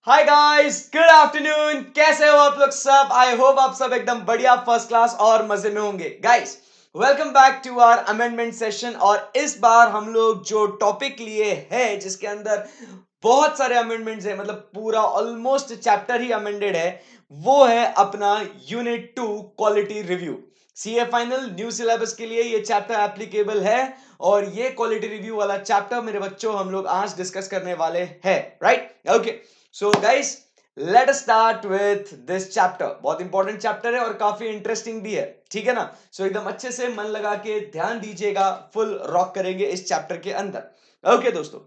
Hi guys, good afternoon. कैसे हो आप लोग सब? आई होप आप सब एकदम बढ़िया, फर्स्ट क्लास और मजे में होंगे। Guys, welcome back to our amendment session. और इस बार हम लोग जो टॉपिक लिए हैं जिसके अंदर बहुत सारे अमेंडमेंट्स हैं, मतलब पूरा ऑलमोस्ट चैप्टर ही अमेंडेड है, वो है अपना unit 2 quality review. CA final new syllabus के लिए ये चैप्टर एप्लीकेबल है और ये क्वालिटी रिव्यू वाला चैप्टर मेरे बच्चों हम लोग आज डिस्कस करने वाले हैं, right? Okay, so guys, let us start with this chapter. बहुत इंपॉर्टेंट चैप्टर है और काफी इंटरेस्टिंग भी है, ठीक है ना? सो एकदम अच्छे से मन लगा के ध्यान दीजिएगा, फुल रॉक करेंगे इस चैप्टर के अंदर। ओके दोस्तों,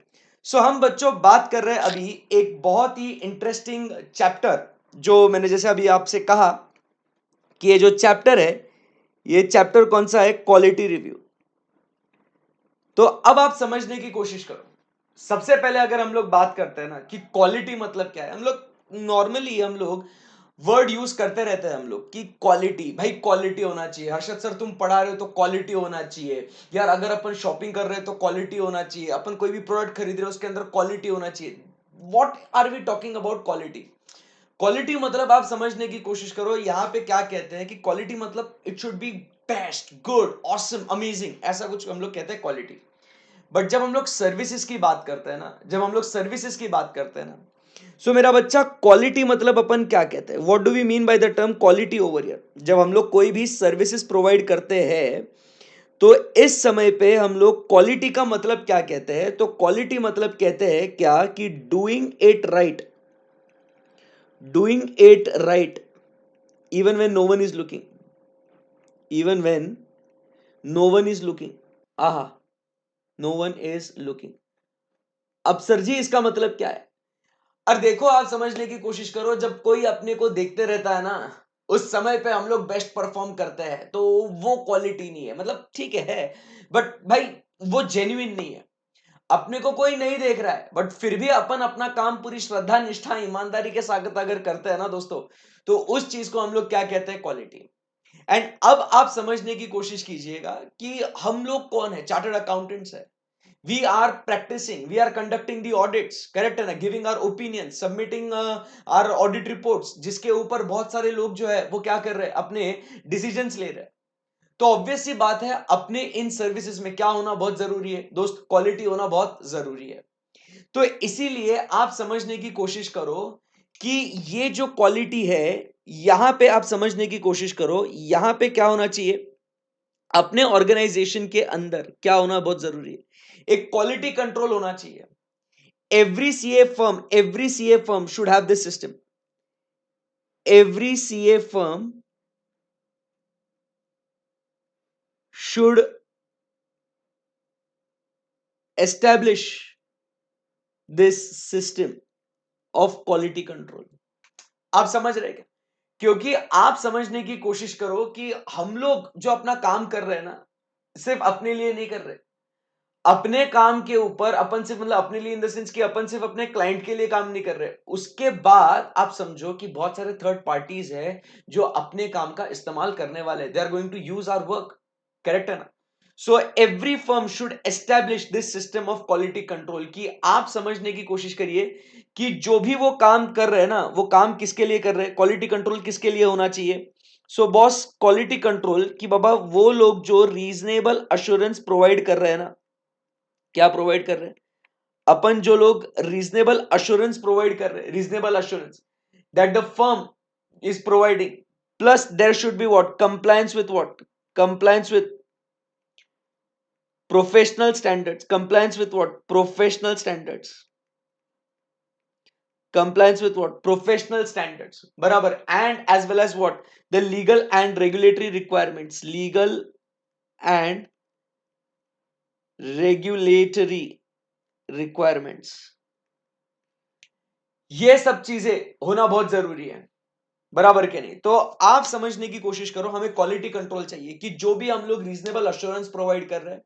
सो हम बच्चों बात कर रहे हैं अभी एक बहुत ही इंटरेस्टिंग चैप्टर, जो मैंने जैसे अभी आपसे कहा कि ये जो चैप्टर है, ये चैप्टर कौन सा है? Quality review. तो अब आप समझने की कोशिश करो। सबसे पहले अगर हम लोग बात करते हैं ना कि क्वालिटी मतलब क्या है, हम लोग नॉर्मली हम लोग वर्ड यूज करते रहते हैं हम लोग कि क्वालिटी, भाई क्वालिटी होना चाहिए। हर्षद सर तुम पढ़ा रहे हो तो क्वालिटी होना चाहिए यार। अगर अपन शॉपिंग कर रहे हैं तो क्वालिटी होना चाहिए। अपन कोई भी प्रोडक्ट खरीद रहे हो उसके अंदर क्वालिटी होना चाहिए। What are we talking about quality? Quality मतलब आप समझने की कोशिश करो, यहां पे क्या कहते हैं कि क्वालिटी मतलब it should B best, good, awesome, amazing, ऐसा कुछ हम लोग कहते हैं क्वालिटी। बट जब हम लोग सर्विसेज की बात करते हैं ना, जब हम लोग सर्विसेज की बात करते हैं ना, सो मेरा बच्चा क्वालिटी मतलब अपन क्या कहते हैं? What do we mean by the term quality over here? जब हम लोग कोई भी सर्विसेज प्रोवाइड करते हैं तो इस समय पे हम लोग क्वालिटी का मतलब क्या कहते हैं? तो क्वालिटी मतलब कहते हैं क्या कि doing it right, doing it right even when no one is looking, even when no one is looking, aha, no one is looking। अब सर जी इसका मतलब क्या है? और देखो, आप समझने की कोशिश करो, जब कोई अपने को देखते रहता है ना, उस समय पे हम लोग बेस्ट परफॉर्म करते हैं, तो वो क्वालिटी नहीं है। मतलब ठीक है, बट भाई वो जेन्युइन नहीं है। अपने को कोई नहीं देख रहा है बट फिर भी अपन अपना काम पूरी श्रद्धा, निष्ठा, ईमानदारी के साथ अगर करते हैं ना दोस्तों, तो उस चीज को हम लोग क्या कहते हैं? क्वालिटी। एंड अब आप समझने की कोशिश कीजिएगा कि हम लोग कौन है? चार्टर्ड अकाउंटेंट्स है। We are practising, we are conducting the audits, correct है ना? Giving our opinion, submitting our audit reports, जिसके ऊपर बहुत सारे लोग जो है वो क्या कर रहे हैं? अपने डिसीजंस ले रहे हैं। तो ऑब्वियस सी बात है, अपने इन सर्विसेज में क्या होना बहुत जरूरी है दोस्त? क्वालिटी होना बहुत जरूरी है। तो इसीलिए आप समझने की कोशिश करो कि ये जो क्वालिटी है, यहां पे आप समझने की कोशिश करो, यहां पे क्या होना चाहिए? अपने ऑर्गेनाइजेशन के अंदर क्या होना बहुत जरूरी है? एक क्वालिटी कंट्रोल होना चाहिए। every CA firm should have this system. Every CA firm should establish this system of quality control। आप समझ रहे क्या? क्योंकि आप समझने की कोशिश करो कि हम लोग जो अपना काम कर रहे हैं ना, सिर्फ अपने लिए नहीं कर रहे। अपने काम के ऊपर अपन सिर्फ, मतलब अपने लिए इन द सेंस कि अपन सिर्फ अपने क्लाइंट के लिए काम नहीं कर रहे। उसके बाद आप समझो कि बहुत सारे थर्ड पार्टीज है जो अपने काम का इस्तेमाल करने वाले, they are going to use our work, correct है ना? So every firm should establish this system of quality control. कि आप समझने की कोशिश करिए कि जो भी वो काम कर रहे हैं ना, वो काम किसके लिए कर रहे हैं? क्वालिटी कंट्रोल किसके लिए होना चाहिए? सो बॉस, क्वालिटी कंट्रोल कि बाबा वो लोग जो रीजनेबल अश्योरेंस प्रोवाइड कर रहे हैं ना, क्या प्रोवाइड कर रहे हैं? अपन जो लोग रीजनेबल अश्योरेंस प्रोवाइड कर रहे हैं, reasonable assurance that the firm is providing, plus there should be what? Compliance with what? Compliance with professional standards. Compliance with what? Professional standards. compliance with what? Professional standards, barabar, and as well as what? The legal and regulatory requirements, legal and regulatory requirements। ये सब चीजें होना बहुत जरूरी है, बराबर के नहीं? तो आप समझने की कोशिश करो, हमें क्वालिटी कंट्रोल चाहिए कि जो भी हम लोग रीजनेबल अश्योरेंस प्रोवाइड कर रहे हैं,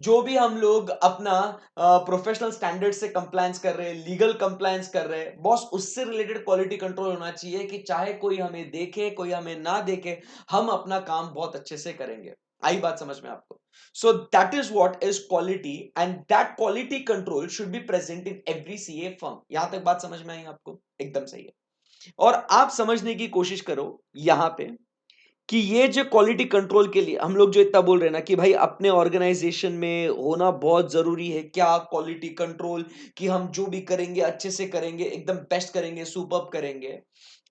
जो भी हम लोग अपना प्रोफेशनल स्टैंडर्ड से कंप्लायंस कर रहे हैं, लीगल कंप्लायंस कर रहे हैं, बॉस उससे रिलेटेड क्वालिटी कंट्रोल होना चाहिए कि चाहे कोई हमें देखे, कोई हमें ना देखे, हम अपना काम बहुत अच्छे से करेंगे। आई बात समझ में आपको? सो that is what is quality, and that quality control should be present in every CA firm. यहां तक बात समझ में आई आपको? एकदम सही है। और आप समझने की कोशिश करो यहां पे कि ये जो क्वालिटी कंट्रोल के लिए हम लोग जो इतना बोल रहे हैं ना कि भाई अपने ऑर्गेनाइजेशन में होना बहुत जरूरी है, क्या क्वालिटी कंट्रोल, कि हम जो भी करेंगे अच्छे से करेंगे, एकदम बेस्ट करेंगे, सुपर्ब करेंगे।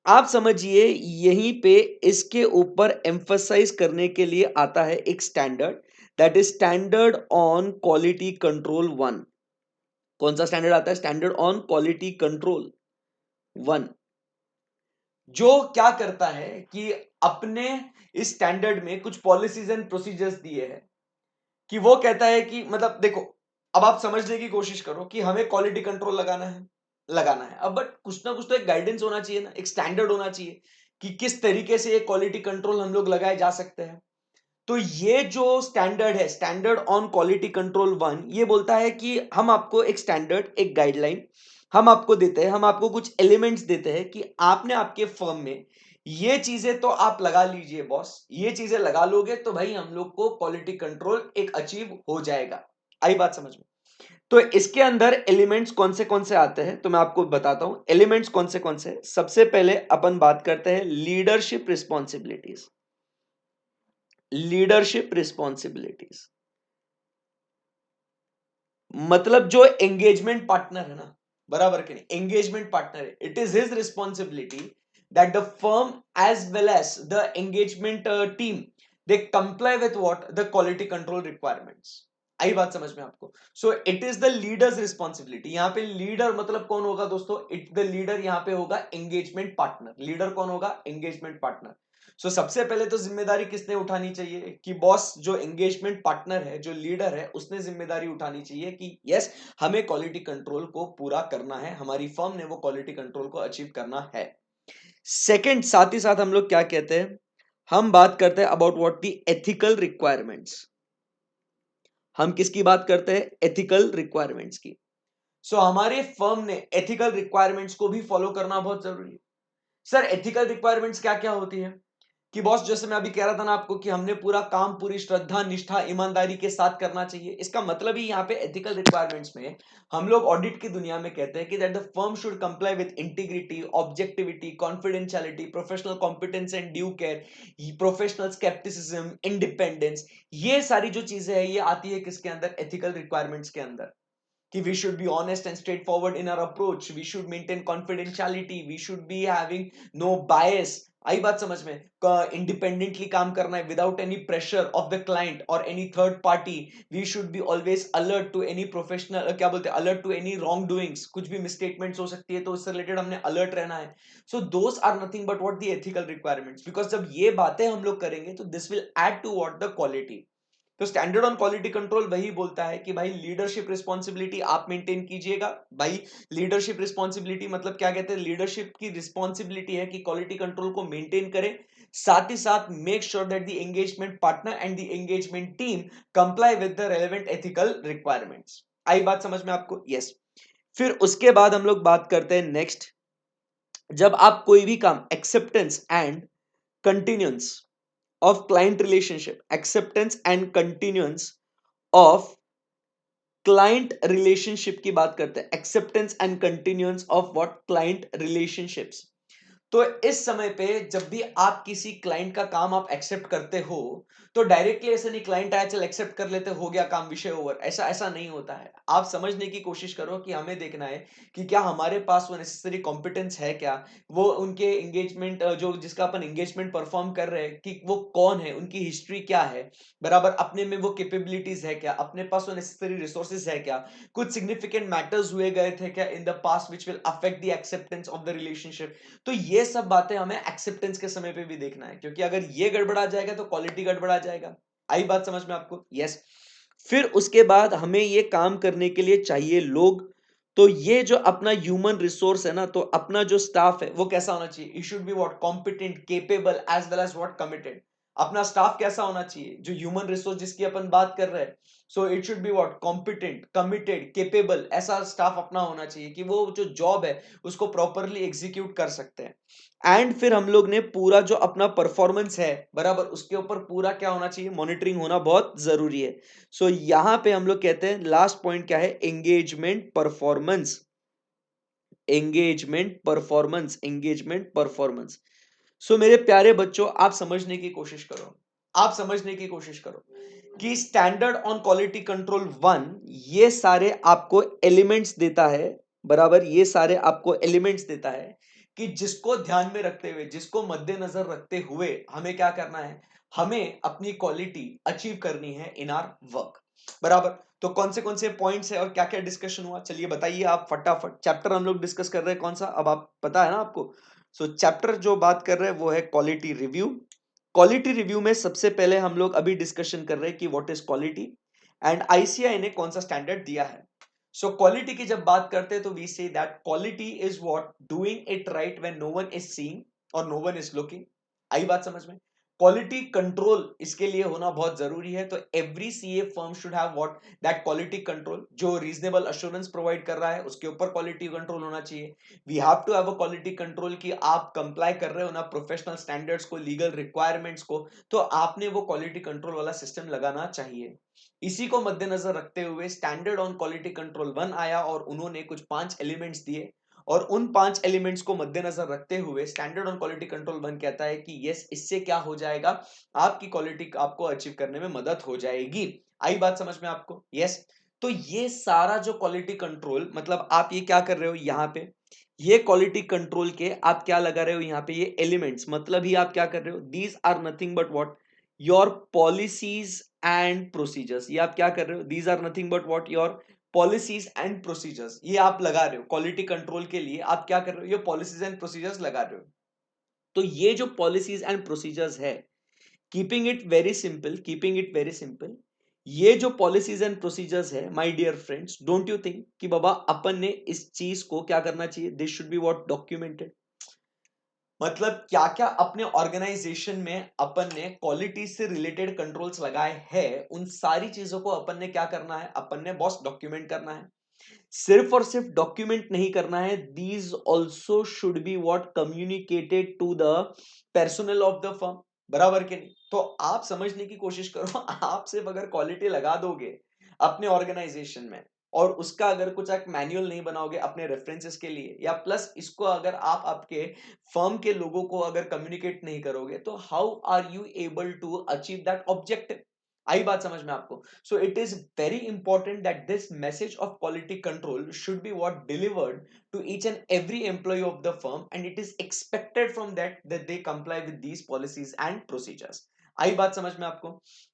आप समझिए यहीं पे इसके ऊपर एम्फसाइज करने के लिए आता है एक standard, that is standard on quality control 1। कौन सा स्टैंडर्ड आता है? स्टैंडर्ड ऑन क्वालिटी कंट्रोल 1, जो क्या करता है कि अपने इस स्टैंडर्ड में कुछ पॉलिसीज एंड प्रोसीजर्स दिए हैं, कि वो कहता है कि मतलब देखो, अब आप समझने की कोशिश करो कि हमें क्वालिटी कंट्रोल लगाना है अब, बट कुछ ना कुछ तो एक गाइडेंस होना चाहिए ना, एक स्टैंडर्ड होना चाहिए कि किस तरीके से ये क्वालिटी कंट्रोल हम लोग लगाए जा सकते हैं। तो ये जो स्टैंडर्ड है, स्टैंडर्ड ऑन क्वालिटी कंट्रोल 1, ये बोलता है कि हम आपको एक स्टैंडर्ड, एक गाइडलाइन हम आपको देते हैं, हम आपको कुछ एलिमेंट्स देते हैं कि आपने आपके फर्म में ये चीजें तो आप लगा लीजिए बॉस, ये चीजें लगा लोगे तो भाई हम लोग को क्वालिटी कंट्रोल एक अचीव हो जाएगा। आई बात समझ में? तो इसके अंदर एलिमेंट्स कौन से आते हैं तो मैं आपको बताता हूं एलिमेंट्स कौन से। सबसे पहले अपन बात करते हैं लीडरशिप रिस्पॉन्सिबिलिटीज। लीडरशिप रिस्पॉन्सिबिलिटीज मतलब जो एंगेजमेंट पार्टनर है ना, बराबर के नहीं, एंगेजमेंट पार्टनर है, it is his responsibility that the firm as well as the engagement team they comply with what the quality control requirements. आई बात समझ में आपको? So it is the leaders responsibility. यहां पे लीडर मतलब कौन होगा दोस्तों? इट द लीडर यहां पे होगा एंगेजमेंट पार्टनर। लीडर कौन होगा? Engagement partner. सो सबसे पहले तो जिम्मेदारी किसने उठानी चाहिए कि बॉस जो एंगेजमेंट पार्टनर है, जो लीडर है, उसने जिम्मेदारी उठानी चाहिए कि यस, हमें क्वालिटी कंट्रोल को पूरा करना है, हमारी फर्म ने वो क्वालिटी कंट्रोल को अचीव करना है। सेकंड, साथ ही साथ हम लोग क्या कहते हैं, हम बात करते हैं about what the ethical requirements. हम किसकी बात करते हैं? एथिकल रिक्वायरमेंट्स की। सो हमारे फर्म ने एथिकल रिक्वायरमेंट्स को भी फॉलो करना बहुत जरूरी है। सर एथिकल रिक्वायरमेंट्स क्या क्या होती है? कि बॉस जैसे मैं अभी कह रहा था ना आपको कि हमने पूरा काम पूरी श्रद्धा, निष्ठा, ईमानदारी के साथ करना चाहिए। इसका मतलब ही यहाँ पे एथिकल रिक्वायरमेंट्स में हम लोग ऑडिट की दुनिया में कहते हैं कि that the firm should comply with integrity, objectivity, confidentiality, professional competence and due care, professional scepticism, independence. ये सारी जो चीजें हैं ये आती है किसके अंदर? एथिकल रिक्वायरमेंट्स के अंदर। कि we should be honest and straightforward in our approach, we should maintain confidentiality, we should be having no bias। आई बात समझ में? इंडिपेंडेंटली काम करना है without any pressure of the client और any third party. We should be always alert to any professional, क्या बोलते हैं, alert to any wrong doings. कुछ भी मिसस्टेटमेंट्स हो सकती है तो उससे रिलेटेड हमने अलर्ट रहना है। So those are nothing but what the ethical requirements, because जब ये बातें हम लोग करेंगे तो this will add to what the quality. तो स्टैंडर्ड ऑन क्वालिटी कंट्रोल वही बोलता है कि भाई लीडरशिप रिस्पॉन्सिबिलिटी आप मेंटेन कीजिएगा। भाई लीडरशिप रिस्पॉन्सिबिलिटी मतलब क्या कहते हैं? लीडरशिप की रिस्पॉन्सिबिलिटी है कि क्वालिटी कंट्रोल को मेंटेन करें, साथ ही साथ make sure that the engagement partner and the engagement team comply with the relevant ethical requirements. आई बात समझ में आपको? यस। फिर उसके बाद हम लोग बात करते हैं नेक्स्ट, जब आप कोई भी काम acceptance and continuance of client relationship, acceptance and continuance of client relationship की बात करते हैं। acceptance and continuance of what? Client relationships। तो इस समय पे जब भी आप किसी क्लाइंट का काम आप एक्सेप्ट करते हो तो डायरेक्टली ऐसा नहीं क्लाइंट आया चल एक्सेप्ट कर लेते, हो गया काम, विषय ओवर, ऐसा ऐसा नहीं होता है। आप समझने की कोशिश करो कि हमें देखना है कि क्या हमारे पास वो नेसेसरी कॉम्पिटेंस है, क्या वो उनके एंगेजमेंट जो जिसका अपन एंगेजमेंट परफॉर्म कर रहे हैं कि वो कौन है, उनकी हिस्ट्री क्या है, बराबर अपने में वो कैपेबिलिटीज है क्या, अपने पास वो नेसेसरी रिसोर्सेज है क्या, कुछ सिग्निफिकेंट मैटर्स हुए गए थे क्या in the past which will affect the acceptance of the relationship. तो ये सब बातें हमें एक्सेप्टेंस के समय पे भी देखना है, क्योंकि अगर ये गड़बड़ा जाएगा तो क्वालिटी गड़बड़ा जाएगा। आई बात समझ में आपको? यस। फिर उसके बाद हमें ये काम करने के लिए चाहिए लोग। तो ये जो अपना ह्यूमन रिसोर्स है ना, तो अपना जो स्टाफ है वो कैसा होना चाहिए? It should be what? Competent, capable as well as what? Committed. अपना स्टाफ कैसा होना चाहिए, जो ह्यूमन रिसोर्स जिसकी अपन बात कर रहे हैं, so it should be what, competent, committed, capable, ऐसा स्टाफ अपना होना चाहिए कि वो जो जॉब है उसको प्रॉपरली एग्जीक्यूट कर सकते हैं। एंड फिर हम लोग ने पूरा जो अपना परफॉर्मेंस है बराबर, उसके ऊपर पूरा क्या होना चाहिए, मॉनिटरिंग होना बहुत जरूरी है। सो यहां पे हम लोग कहते हैं लास्ट पॉइंट क्या है, engagement performance, engagement performance, engagement performance. So मेरे प्यारे बच्चों, आप समझने की कोशिश करो, आप समझने की कोशिश करो कि स्टैंडर्ड ऑन क्वालिटी कंट्रोल 1 ये सारे आपको एलिमेंट्स देता है बराबर, ये सारे आपको एलिमेंट्स देता है कि जिसको ध्यान में रखते हुए, जिसको मद्देनजर रखते हुए हमें क्या करना है, हमें अपनी क्वालिटी अचीव करनी है इन आर वर्क बराबर। तो कौन से पॉइंट्स है और क्या क्या डिस्कशन हुआ, चलिए बताइए आप फटाफट। चैप्टर हम लोग डिस्कस कर रहे हैं कौन सा, अब आप पता है ना आपको। सो चैप्टर जो बात कर रहे हैं वो है क्वालिटी रिव्यू। क्वालिटी रिव्यू में सबसे पहले हम लोग अभी डिस्कशन कर रहे हैं कि what is quality and ICI ने कौन सा स्टैंडर्ड दिया है। सो क्वालिटी की जब बात करते हैं तो we say that quality is what, doing it right when no one is seeing और नो वन इज लुकिंग। आई बात समझ में। क्वालिटी कंट्रोल इसके लिए होना बहुत जरूरी है, तो every CA firm should have what, that quality control, जो रीजनेबल अश्योरेंस प्रोवाइड कर रहा है उसके ऊपर क्वालिटी कंट्रोल होना चाहिए। We have to have a quality control कि आप कंप्लाई कर रहे हो ना प्रोफेशनल स्टैंडर्ड्स को, लीगल रिक्वायरमेंट्स को, तो आपने वो क्वालिटी कंट्रोल वाला सिस्टम लगाना चाहिए। इसी को मद्देनजर रखते हुए स्टैंडर्ड ऑन क्वालिटी कंट्रोल 1 आया और उन्होंने कुछ 5 एलिमेंट्स दिए, और उन 5 एलिमेंट्स को मद्देनजर रखते हुए स्टैंडर्ड ऑन क्वालिटी कंट्रोल 1 कहता है कि यस, इससे क्या हो जाएगा, आपकी क्वालिटी आपको अचीव करने में मदद हो जाएगी। आई बात समझ में आपको, यस। तो ये सारा जो क्वालिटी कंट्रोल, मतलब आप ये क्या कर रहे हो यहाँ पे, ये क्वालिटी कंट्रोल के आप क्या लगा रहे हो यहाँ पे, ये एलिमेंट्स, मतलब ही आप क्या कर रहे हो, these are nothing but what, your policies and procedures. ये आप क्या कर रहे हो, these are nothing but what, your policies and procedures, ये आप लगा रहे हो क्वालिटी कंट्रोल के लिए। आप क्या कर रहे हो, ये पॉलिसीज एंड प्रोसीजर्स लगा रहे हो। तो ये जो पॉलिसीज एंड प्रोसीजर्स है, keeping it very simple, keeping it very simple, ये जो पॉलिसीज एंड प्रोसीजर्स है my dear friends, don't you think कि बाबा अपन ने इस चीज को क्या करना चाहिए, this should be what, documented. मतलब क्या क्या अपने ऑर्गेनाइजेशन में अपन ने क्वालिटी से रिलेटेड कंट्रोल्स लगाए हैं, उन सारी चीजों को अपन ने क्या करना है, अपन ने बॉस डॉक्यूमेंट करना है। सिर्फ और सिर्फ डॉक्यूमेंट नहीं करना है, these also should be what, communicated to the personnel of the firm, बराबर के नहीं। तो आप समझने की कोशिश करो, आप सिर्फ अगर क्वालिटी लगा दोगे अपने ऑर्गेनाइजेशन में, और उसका अगर कुछ एक मैनुअल नहीं बनाओगे अपने रेफरेंसेस के लिए, या प्लस इसको अगर आप आपके फर्म के लोगों को अगर कम्युनिकेट नहीं करोगे, तो how are you able to achieve that objective. आई बात समझ में आपको। So it is very important that this message of quality control should be what, delivered to each and every employee of the firm, and it is expected from that they comply with these policies and procedures। आई बात समझ में आपको।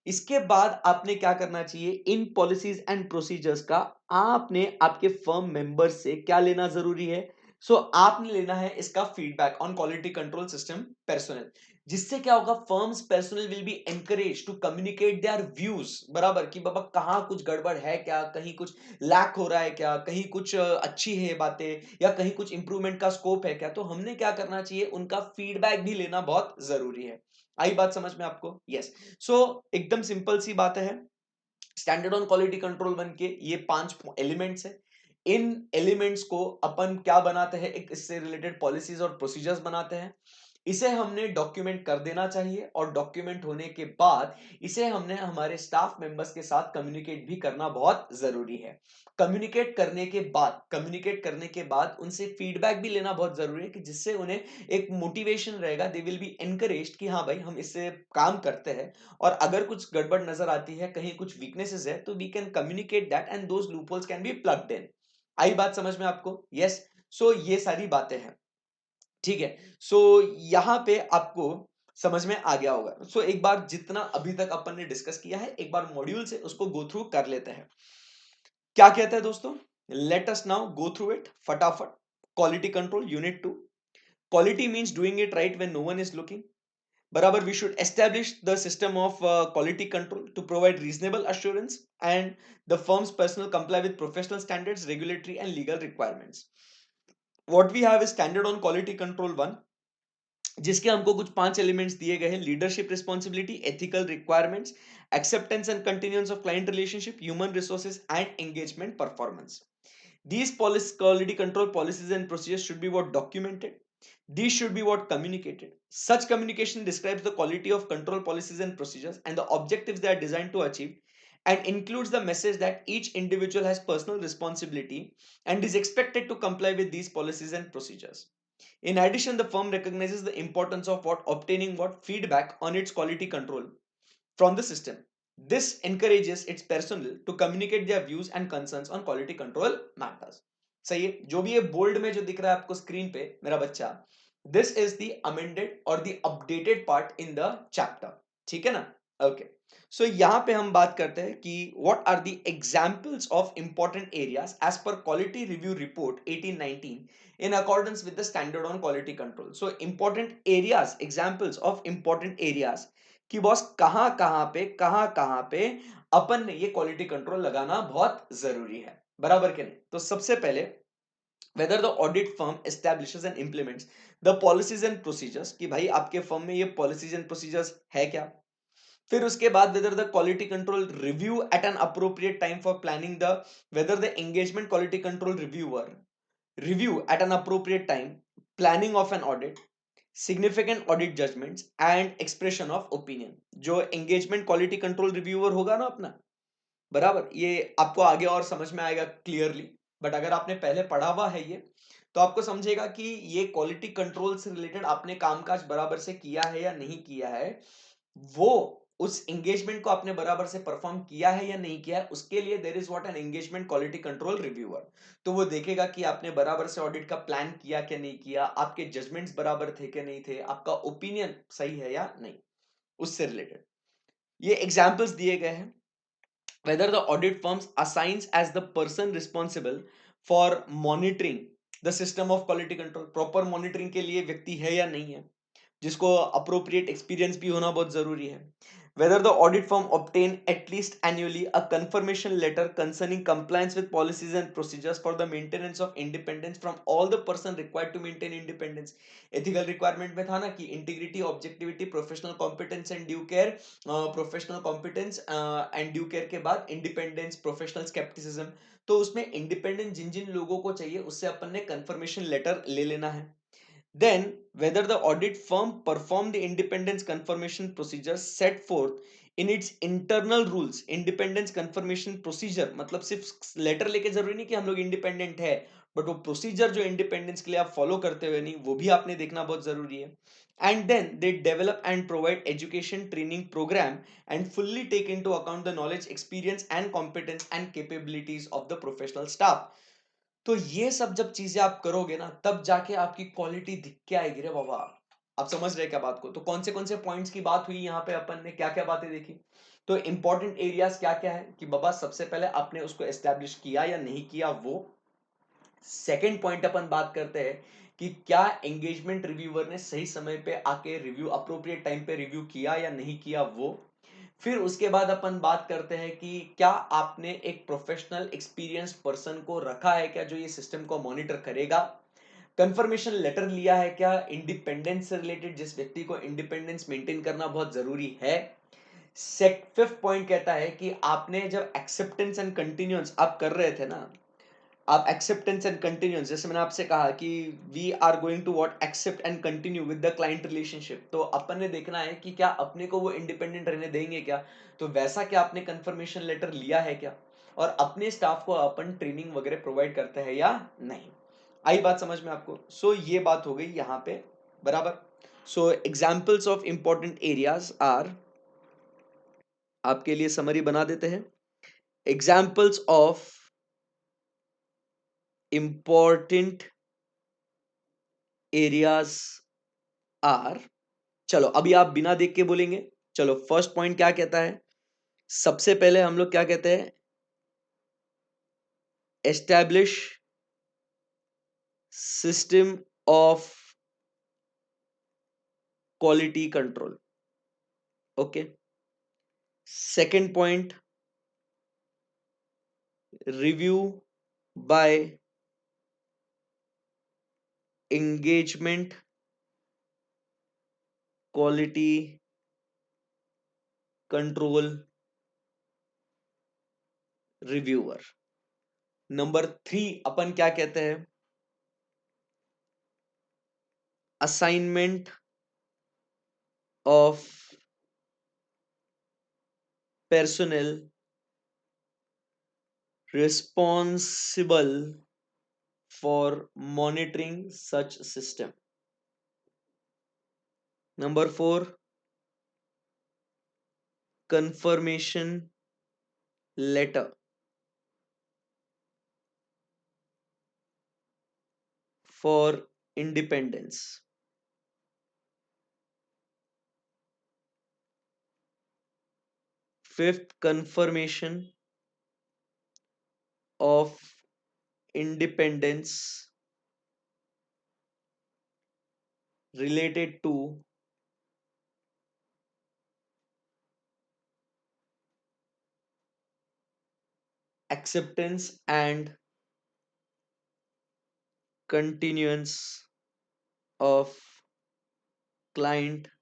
इसके बाद आपने क्या करना चाहिए, इन पॉलिसीज एंड प्रोसीजर्स का आपने आपके फर्म मेंबर से क्या लेना जरूरी है, आपने लेना है इसका feedback on quality control system personnel. जिससे क्या होगा, firms personnel will be encourage to communicate their views, बराबर, कि बाबा कहाँ कुछ गड़बड़ है क्या, कहीं कुछ लैक हो रहा है क्या, कहीं कुछ अच्छी है बातें, या कहीं कुछ इंप्रूवमेंट का स्कोप है क्या, तो हमने क्या करना चाहिए, उनका फीडबैक भी लेना बहुत जरूरी है। आई बात समझ में आपको, यस। सो एकदम सिंपल सी बात है, स्टैंडर्ड ऑन क्वालिटी कंट्रोल 1 के ये 5 एलिमेंट्स है। इन एलिमेंट्स को अपन क्या बनाते हैं, एक इससे रिलेटेड पॉलिसीज और प्रोसीजर्स बनाते हैं। इसे हमने डॉक्यूमेंट कर देना चाहिए, और डॉक्यूमेंट होने के बाद इसे हमने हमारे स्टाफ मेंबर्स के साथ कम्युनिकेट भी करना बहुत जरूरी है। कम्युनिकेट करने के बाद उनसे फीडबैक भी लेना बहुत जरूरी है, कि जिससे उन्हें एक मोटिवेशन रहेगा, दे विल बी एनकरेज्ड कि हाँ भाई हम इससे काम करते हैं, और अगर कुछ गड़बड़ नजर आती है, कहीं कुछ वीकनेसेस है, तो we can communicate that and those loopholes can be plugged in. आई बात समझ में आपको, यस। सो ये सारी बातें हैं, ठीक है। सो यहां पे आपको समझ में आ गया होगा। एक बार जितना अभी तक अपन ने डिस्कस किया है, एक बार मॉड्यूल से उसको गो थ्रू कर लेते हैं। क्या कहता है दोस्तों, let us now go through it फटाफट। Quality control unit 2, quality means doing it right when no one is looking, बराबर। We should establish the system of quality control to provide reasonable assurance and the firm's personal comply with professional standards, regulatory and legal requirements. What we have is standard on quality control 1, जिसके हमको कुछ 5 elements दिए गए हैं: leadership responsibility, ethical requirements, acceptance and continuance of client relationship, human resources and engagement performance. These quality control policies and procedures should be what documented. These should be what communicated. Such communication describes the quality of control policies and procedures and the objectives they are designed to achieve, and includes the message that each individual has personal responsibility and is expected to comply with these policies and procedures. In addition, the firm recognizes the importance of what obtaining what feedback on its quality control from the system. This encourages its personnel to communicate their views and concerns on quality control matters. सही है, जो भी ये bold में जो दिख रहा है आपको स्क्रीन पे मेरा बच्चा, दिस इज द अमेंडेड और the updated part in the chapter. ठीक है ना? ओके. सो यहां पे हम बात करते हैं कि what are the examples of important areas as पर quality review report 1819 in accordance with the standard on quality control. So important areas, examples of important areas कि बॉस कहां पे अपन ने ये क्वालिटी कंट्रोल लगाना बहुत जरूरी है. बराबर के नहीं? तो सबसे पहले, whether the audit firm establishes and implements the policies and procedures, कि भाई आपके फर्म में ये policies and procedures है क्या. फिर उसके बाद whether the quality control review at an appropriate time for planning the, whether the engagement quality control reviewer review at an appropriate time, planning of an audit, significant audit judgments and expression of opinion. जो engagement quality control reviewer होगा ना अपना, बराबर, ये आपको आगे और समझ में आएगा क्लियरली. बट अगर आपने पहले पढ़ा हुआ है ये, तो आपको समझेगा कि ये क्वालिटी कंट्रोल से रिलेटेड आपने कामकाज बराबर से किया है या नहीं किया है, वो उस एंगेजमेंट को आपने बराबर से परफॉर्म किया है या नहीं किया है, उसके लिए there is what an engagement quality control reviewer. तो वो देखेगा कि आपने बराबर से ऑडिट का प्लान किया क्या नहीं किया, आपके जजमेंट्स बराबर थे क्या नहीं थे, आपका ओपिनियन सही है या नहीं, उससे रिलेटेड ये एग्जांपल्स दिए गए हैं. Whether the audit firms assigns as the person responsible for monitoring the system of quality control, proper monitoring के लिए व्यक्ति है या नहीं है, जिसको appropriate experience भी होना बहुत जरूरी है. Whether the audit firm obtain at least annually a confirmation letter concerning compliance with policies and procedures for the maintenance of independence from all the person required to maintain independence. Ethical requirement में था ना कि integrity, objectivity, professional competence and due care. Professional competence and due care के बाद independence, professional scepticism. तो उसमें independence जिन जिन लोगों को चाहिए उससे अपन ने कंफर्मेशन लेटर ले लेना है. Then, whether the audit firm perform the independence confirmation procedure set forth in its internal rules. Independence confirmation procedure मतलब सिर्फ लेटर लेके जरूरी नहीं कि हम लोग इंडिपेंडेंट है, बट वो प्रोसीजर जो इंडिपेंडेंस के लिए आप फॉलो करते हुए नहीं, वो भी आपने देखना बहुत जरूरी है. And then they develop and provide education training program and fully take into account the knowledge, experience and competence and capabilities of the professional staff. तो ये सब जब चीजें आप करोगे ना, तब जाके आपकी क्वालिटी दिख के आएगी रे बाबा. आप समझ रहे क्या बात को? तो कौन से पॉइंट्स की बात हुई यहाँ पे, अपन ने क्या क्या बातें देखी. तो इंपॉर्टेंट एरियाज क्या क्या है कि बाबा सबसे पहले आपने उसको एस्टेब्लिश किया या नहीं किया वो. सेकेंड पॉइंट अपन बात करते हैं कि क्या एंगेजमेंट रिव्यूअर ने सही समय पे आके रिव्यू, अप्रोप्रिएट टाइम पे रिव्यू किया या नहीं किया वो. फिर उसके बाद अपन बात करते हैं कि क्या आपने एक प्रोफेशनल एक्सपीरियंस्ड पर्सन को रखा है क्या जो ये सिस्टम को मॉनिटर करेगा. कंफर्मेशन लेटर लिया है क्या इंडिपेंडेंस से रिलेटेड, जिस व्यक्ति को इंडिपेंडेंस मेंटेन करना बहुत जरूरी है. फिफ्थ पॉइंट कहता है कि आपने जब एक्सेप्टेंस एंड कंटिन्यूअंस आप कर रहे थे ना, आप एक्सेप्टेंस एंड कंटिन्यूअंस, जैसे मैंने आपसे कहा कि we are going to what accept and continue with the client relationship, तो अपन ने देखना है कि क्या अपने को वो इंडिपेंडेंट रहने देंगे क्या. तो वैसा क्या आपने कंफर्मेशन लेटर लिया है क्या, और अपने स्टाफ को अपन ट्रेनिंग वगैरह प्रोवाइड करते हैं या नहीं. आई बात समझ में आपको? सो ये बात हो गई यहाँ पे. बराबर. So examples of important areas are, आपके लिए समरी बना देते हैं. Examples of important areas are, चलो अभी आप बिना देख के बोलेंगे. चलो फर्स्ट पॉइंट क्या कहता है, सबसे पहले हम लोग क्या कहते हैं, establish system of quality control. Okay. Second point, review by engagement quality control reviewer. Number 3 अपन क्या कहते हैं, assignment of personnel responsible for monitoring such system. Number 4, confirmation letter for independence. Fifth, confirmation of independence related to acceptance and continuance of client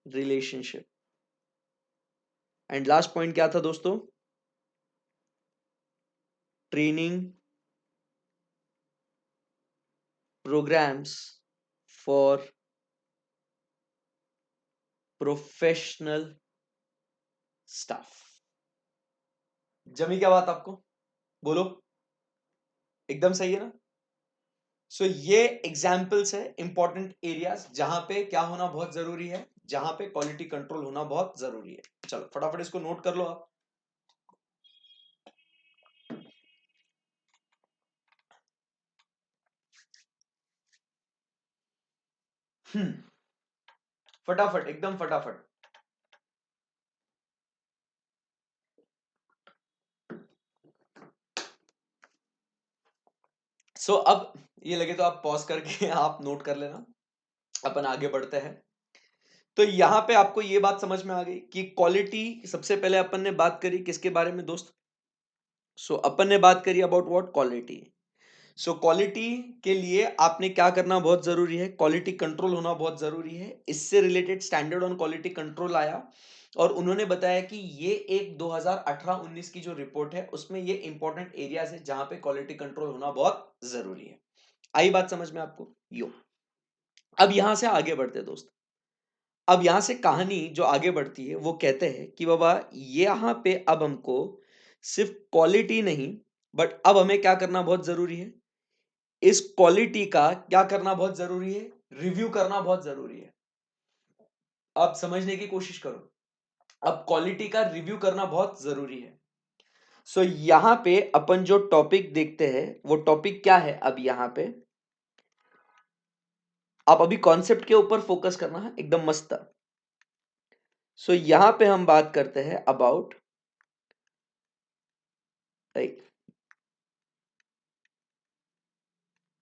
relationship. And last point क्या था दोस्तों, training programs for professional staff. जमी क्या बात आपको, बोलो, एकदम सही है ना। सो ये एग्जाम्पल्स है इंपॉर्टेंट एरियाज जहां पे क्या होना बहुत जरूरी है, जहां पे क्वालिटी कंट्रोल होना बहुत जरूरी है। चलो फटाफट इसको नोट कर लो आप। फटाफट, एकदम फटाफट। सो अब ये लगे तो आप पॉज करके आप नोट कर लेना, अपन आगे बढ़ते हैं। तो यहां पे आपको ये बात समझ में आ गई कि क्वालिटी, सबसे पहले अपन ने बात करी किसके बारे में दोस्त, अपन ने बात करी अबाउट व्हाट, क्वालिटी। क्वालिटी के लिए आपने क्या करना बहुत जरूरी है, क्वालिटी कंट्रोल होना बहुत जरूरी है। इससे related standard on quality control आया और उन्होंने बताया कि ये एक 2018-19 की जो रिपोर्ट है उसमें ये इंपॉर्टेंट एरियाज है जहां पे क्वालिटी कंट्रोल होना बहुत जरूरी है। आई बात समझ में आपको, यो। अब यहां से आगे बढ़ते हैं दोस्त। अब यहां से कहानी जो आगे बढ़ती है वो कहते हैं कि बाबा यहां पे अब हमको सिर्फ क्वालिटी नहीं, बट अब हमें क्या करना बहुत जरूरी है, इस क्वालिटी का क्या करना बहुत जरूरी है, रिव्यू करना बहुत जरूरी है। आप समझने की कोशिश करो, अब क्वालिटी का रिव्यू करना बहुत जरूरी है। यहां पे अपन जो टॉपिक देखते हैं वो टॉपिक क्या है, अब यहां पे आप अभी कॉन्सेप्ट के ऊपर फोकस करना है, एकदम मस्त। यहां पे हम बात करते हैं about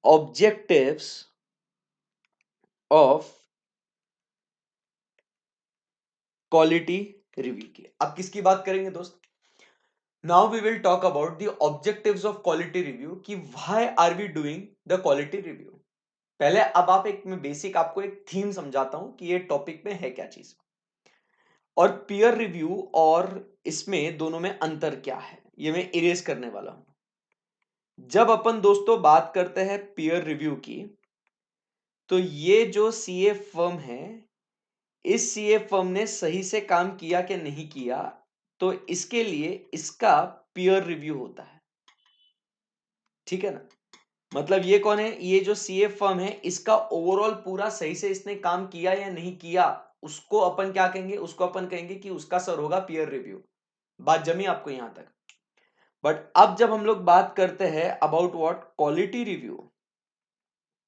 objectives of quality review की। अब किसकी बात करेंगे दोस्त, now we will talk about the objectives of quality review कि why are we doing the quality review. पहले अब आप एक, मैं बेसिक आपको एक थीम समझाता हूं कि ये टॉपिक में है क्या चीज, और पीयर रिव्यू और इसमें दोनों में अंतर क्या है ये मैं इरेज करने वाला हूं। जब अपन दोस्तों बात करते हैं पीयर रिव्यू की, तो ये जो सीए फर्म है, इस सीए फर्म ने सही से काम किया कि नहीं किया, तो इसके लिए इसका पीयर रिव्यू होता है, ठीक है ना। मतलब ये कौन है, ये जो सीए फर्म है, इसका ओवरऑल पूरा सही से इसने काम किया या नहीं किया, उसको अपन क्या कहेंगे, उसको अपन कहेंगे कि उसका सर होगा पीयर रिव्यू। बात जमी आपको यहां तक। बट अब जब हम लोग बात करते हैं about what, quality review,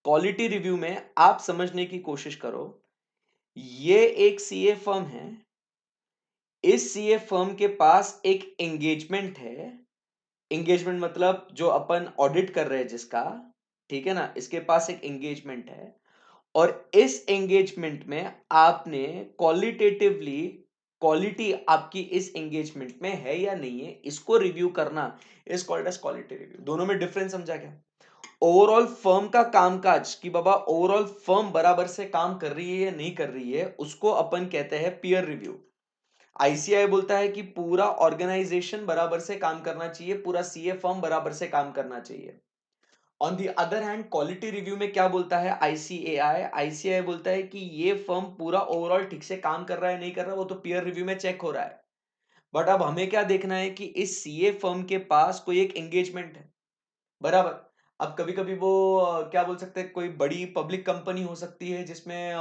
quality review में आप समझने की कोशिश करो, ये एक सीए फर्म है, इस सीए फर्म के पास एक एंगेजमेंट है। एंगेजमेंट मतलब जो अपन ऑडिट कर रहे हैं जिसका, ठीक है ना, इसके पास एक एंगेजमेंट है, और इस एंगेजमेंट में आपने क्वालिटेटिवली क्वालिटी आपकी इस एंगेजमेंट में है या नहीं है, इसको रिव्यू करना is called as quality review. दोनों में डिफरेंस समझा क्या, ओवरऑल फर्म का कामकाज कि बाबा ओवरऑल फर्म बराबर से काम कर रही है या नहीं कर रही है, उसको अपन कहते हैं पीयर रिव्यू। आईसीआई बोलता है कि पूरा ऑर्गेनाइजेशन बराबर से काम करना चाहिए, पूरा सीए फर्म बराबर से काम करना चाहिए। On the other hand quality review में क्या बोलता है आईसीएआई? आईसीआई बोलता है कि ये फर्म पूरा ओवरऑल ठीक से काम कर रहा है नहीं कर रहा, वो तो पीयर रिव्यू में चेक हो रहा है। बट अब हमें क्या देखना है कि इस सीए फर्म के पास कोई एक एंगेजमेंट है, बराबर। अब कभी कभी वो क्या बोल सकते हैं, कोई बड़ी पब्लिक कंपनी हो सकती है जिसमें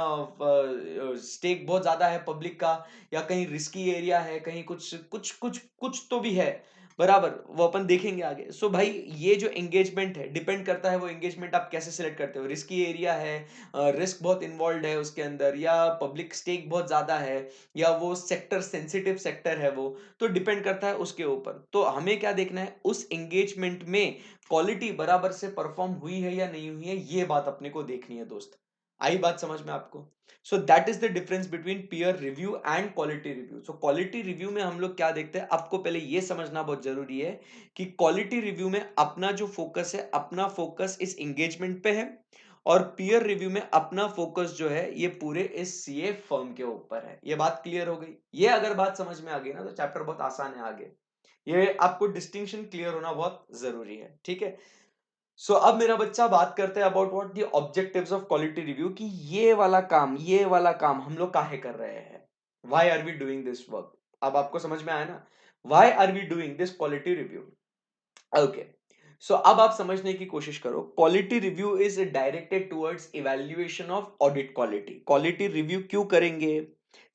स्टेक बहुत ज्यादा है पब्लिक का, या कहीं रिस्की एरिया है, कहीं कुछ कुछ कुछ कुछ तो भी है, बराबर। वो अपन देखेंगे आगे। सो भाई ये जो एंगेजमेंट है डिपेंड करता है, वो एंगेजमेंट आप कैसे सिलेक्ट करते हो। रिस्की एरिया है, रिस्क बहुत इन्वॉल्व है उसके अंदर, या पब्लिक स्टेक बहुत ज्यादा है, या वो सेक्टर सेंसिटिव सेक्टर है, वो तो डिपेंड करता है उसके ऊपर। तो हमें क्या देखना है, उस एंगेजमेंट में क्वालिटी बराबर से परफॉर्म हुई है या नहीं हुई है, ये बात अपने को देखनी है दोस्त। आई बात समझ में आपको? सो that is the difference between peer review and quality review. So quality review में हम लोग क्या देखते हैं, आपको पहले ये समझना बहुत जरूरी है कि क्वालिटी रिव्यू में अपना जो फोकस है, अपना फोकस इस एंगेजमेंट पे है, और पीयर रिव्यू में अपना फोकस जो है ये पूरे इस सीए फर्म के ऊपर है। ये बात क्लियर हो गई? ये अगर बात समझ में आ गई ना, तो चैप्टर बहुत आसान है आगे। ये आपको डिस्टिंक्शन क्लियर होना बहुत जरूरी है, ठीक है। सो अब मेरा बच्चा बात करते हैं about what the objectives of quality review, कि ये वाला काम हम लोग काहे कर रहे हैं, why are we doing this work. अब आपको समझ में आया ना, why are we doing this quality review? Okay. So अब आप समझने की कोशिश करो। Quality review is directed towards evaluation of audit quality. Quality review क्यों करेंगे?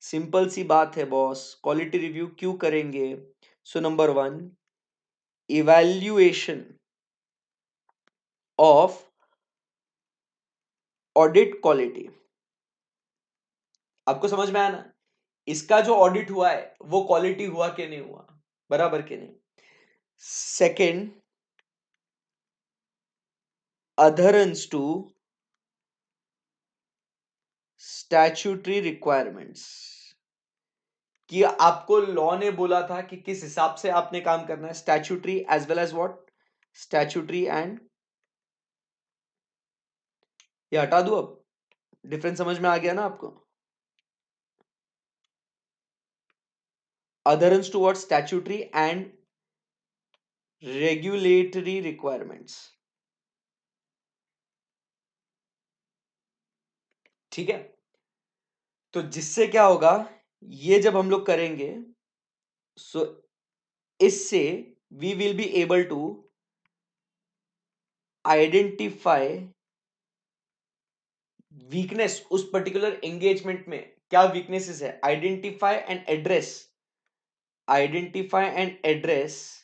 सिंपल सी बात है बॉस, क्वालिटी रिव्यू क्यों करेंगे? So number one, evaluation of audit quality. आपको समझ में आया ना, इसका जो ऑडिट हुआ है वो क्वालिटी हुआ कि नहीं हुआ, बराबर कि नहीं। सेकंड, अधरन्स टू स्टैट्यूटरी रिक्वायरमेंट्स, कि आपको लॉ ने बोला था कि किस हिसाब से आपने काम करना है, statutory as well as what, statutory and, ये हटा दूं अब? डिफरेंस समझ में आ गया ना आपको? Adherence to what, statutory and regulatory requirements, ठीक है। तो जिससे क्या होगा, ये जब हम लोग करेंगे, सो इससे we will be able to identify weakness उस पर्टिकुलर एंगेजमेंट में। क्या वीकनेसेस है, आइडेंटिफाई एंड एड्रेस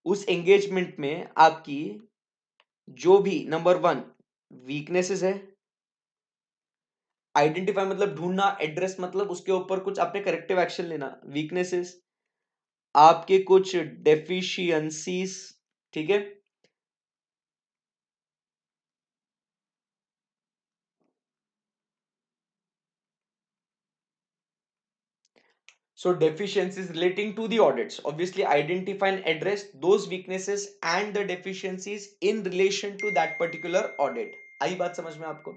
उस एंगेजमेंट में आपकी जो भी नंबर वन वीकनेसेस है। आइडेंटिफाई मतलब ढूंढना, एड्रेस मतलब उसके ऊपर कुछ आपने करेक्टिव एक्शन लेना। वीकनेसेस आपके कुछ डेफिशिएंसीज, ठीक है। So deficiencies relating to the audits, obviously identify and address those weaknesses and the deficiencies in relation to that particular audit. आई बात समझ में आपको?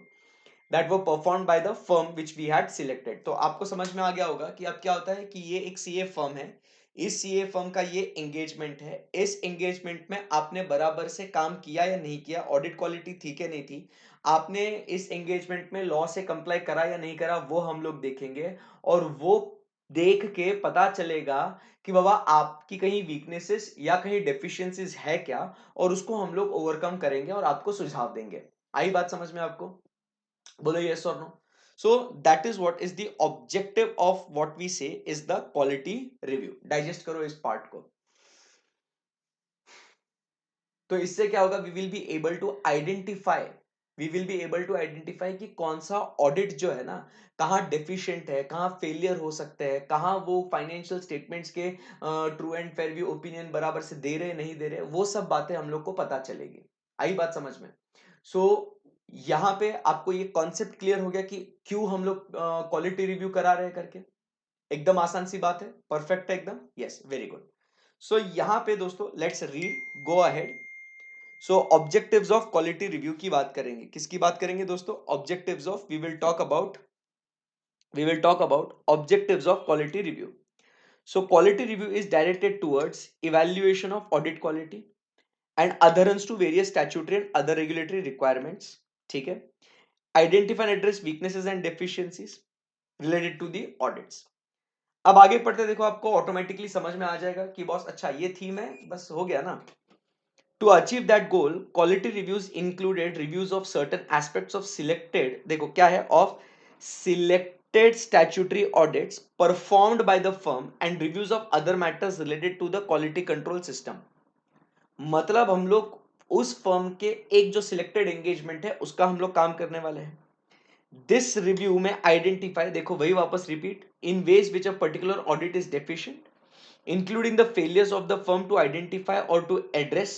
That were performed by the firm which we had selected. तो आपको समझ में आ गया होगा कि अब क्या होता है कि ये एक सीए फर्म है, इस सीए फर्म का ये एंगेजमेंट है। इस एंगेजमेंट में आपने बराबर से काम किया या नहीं किया, ऑडिट क्वालिटी थी कि नहीं थी, आपने इस एंगेजमेंट में लॉ से कंप्लाई करा या नहीं करा, वो हम लोग देखेंगे। और वो देख के पता चलेगा कि बाबा आपकी कहीं वीकनेसेस या कहीं डेफिशिएंसीज है क्या, और उसको हम लोग ओवरकम करेंगे और आपको सुझाव देंगे। आई बात समझ में आपको? बोलो यस और no. So that is what is the objective of what we say is the quality review. Digest करो इस पार्ट को। तो इससे क्या होगा, we will be able to identify कि कौन सा ऑडिट जो है ना, कहाँ डेफिशिएंट है, कहाँ फेलियर हो सकते हैं, कहाँ वो फाइनेंशियल स्टेटमेंट्स के true and fair view opinion बराबर से दे रहे नहीं दे रहे, वो सब बातें हम लोग को पता चलेगी। आई बात समझ में? सो यहाँ पे आपको ये कॉन्सेप्ट क्लियर हो गया कि क्यों हम लोग क्वालिटी रिव्यू करा रहे हैं करके। एकदम आसान सी बात है, परफेक्ट है एकदम, यस वेरी गुड। सो यहाँ पे दोस्तों let's read, go ahead. So objectives of quality review की बात करेंगे, किसकी बात करेंगे दोस्तों? Objectives of, we will talk about objectives of quality review. So quality review is directed towards evaluation of audit quality and adherence to various statutory and other regulatory requirements. ठीक है? Identify and address weaknesses and deficiencies related to the audits. अब आगे पढ़ते देखो, आपको automatically समझ में आ जाएगा कि बॉस अच्छा ये थीम है, बस हो गया ना. To achieve that goal, quality reviews included reviews of certain aspects of selected, देखो क्या है, of selected statutory audits performed by the firm and reviews of other matters related to the quality control system. मतलब हम लोग उस firm के एक जो सिलेक्टेड एंगेजमेंट है उसका हम लोग काम करने वाले हैं. दिस रिव्यू में आइडेंटिफाई, देखो वही वापस repeat, in ways which a particular audit is deficient, including the failures of the firm to identify or to address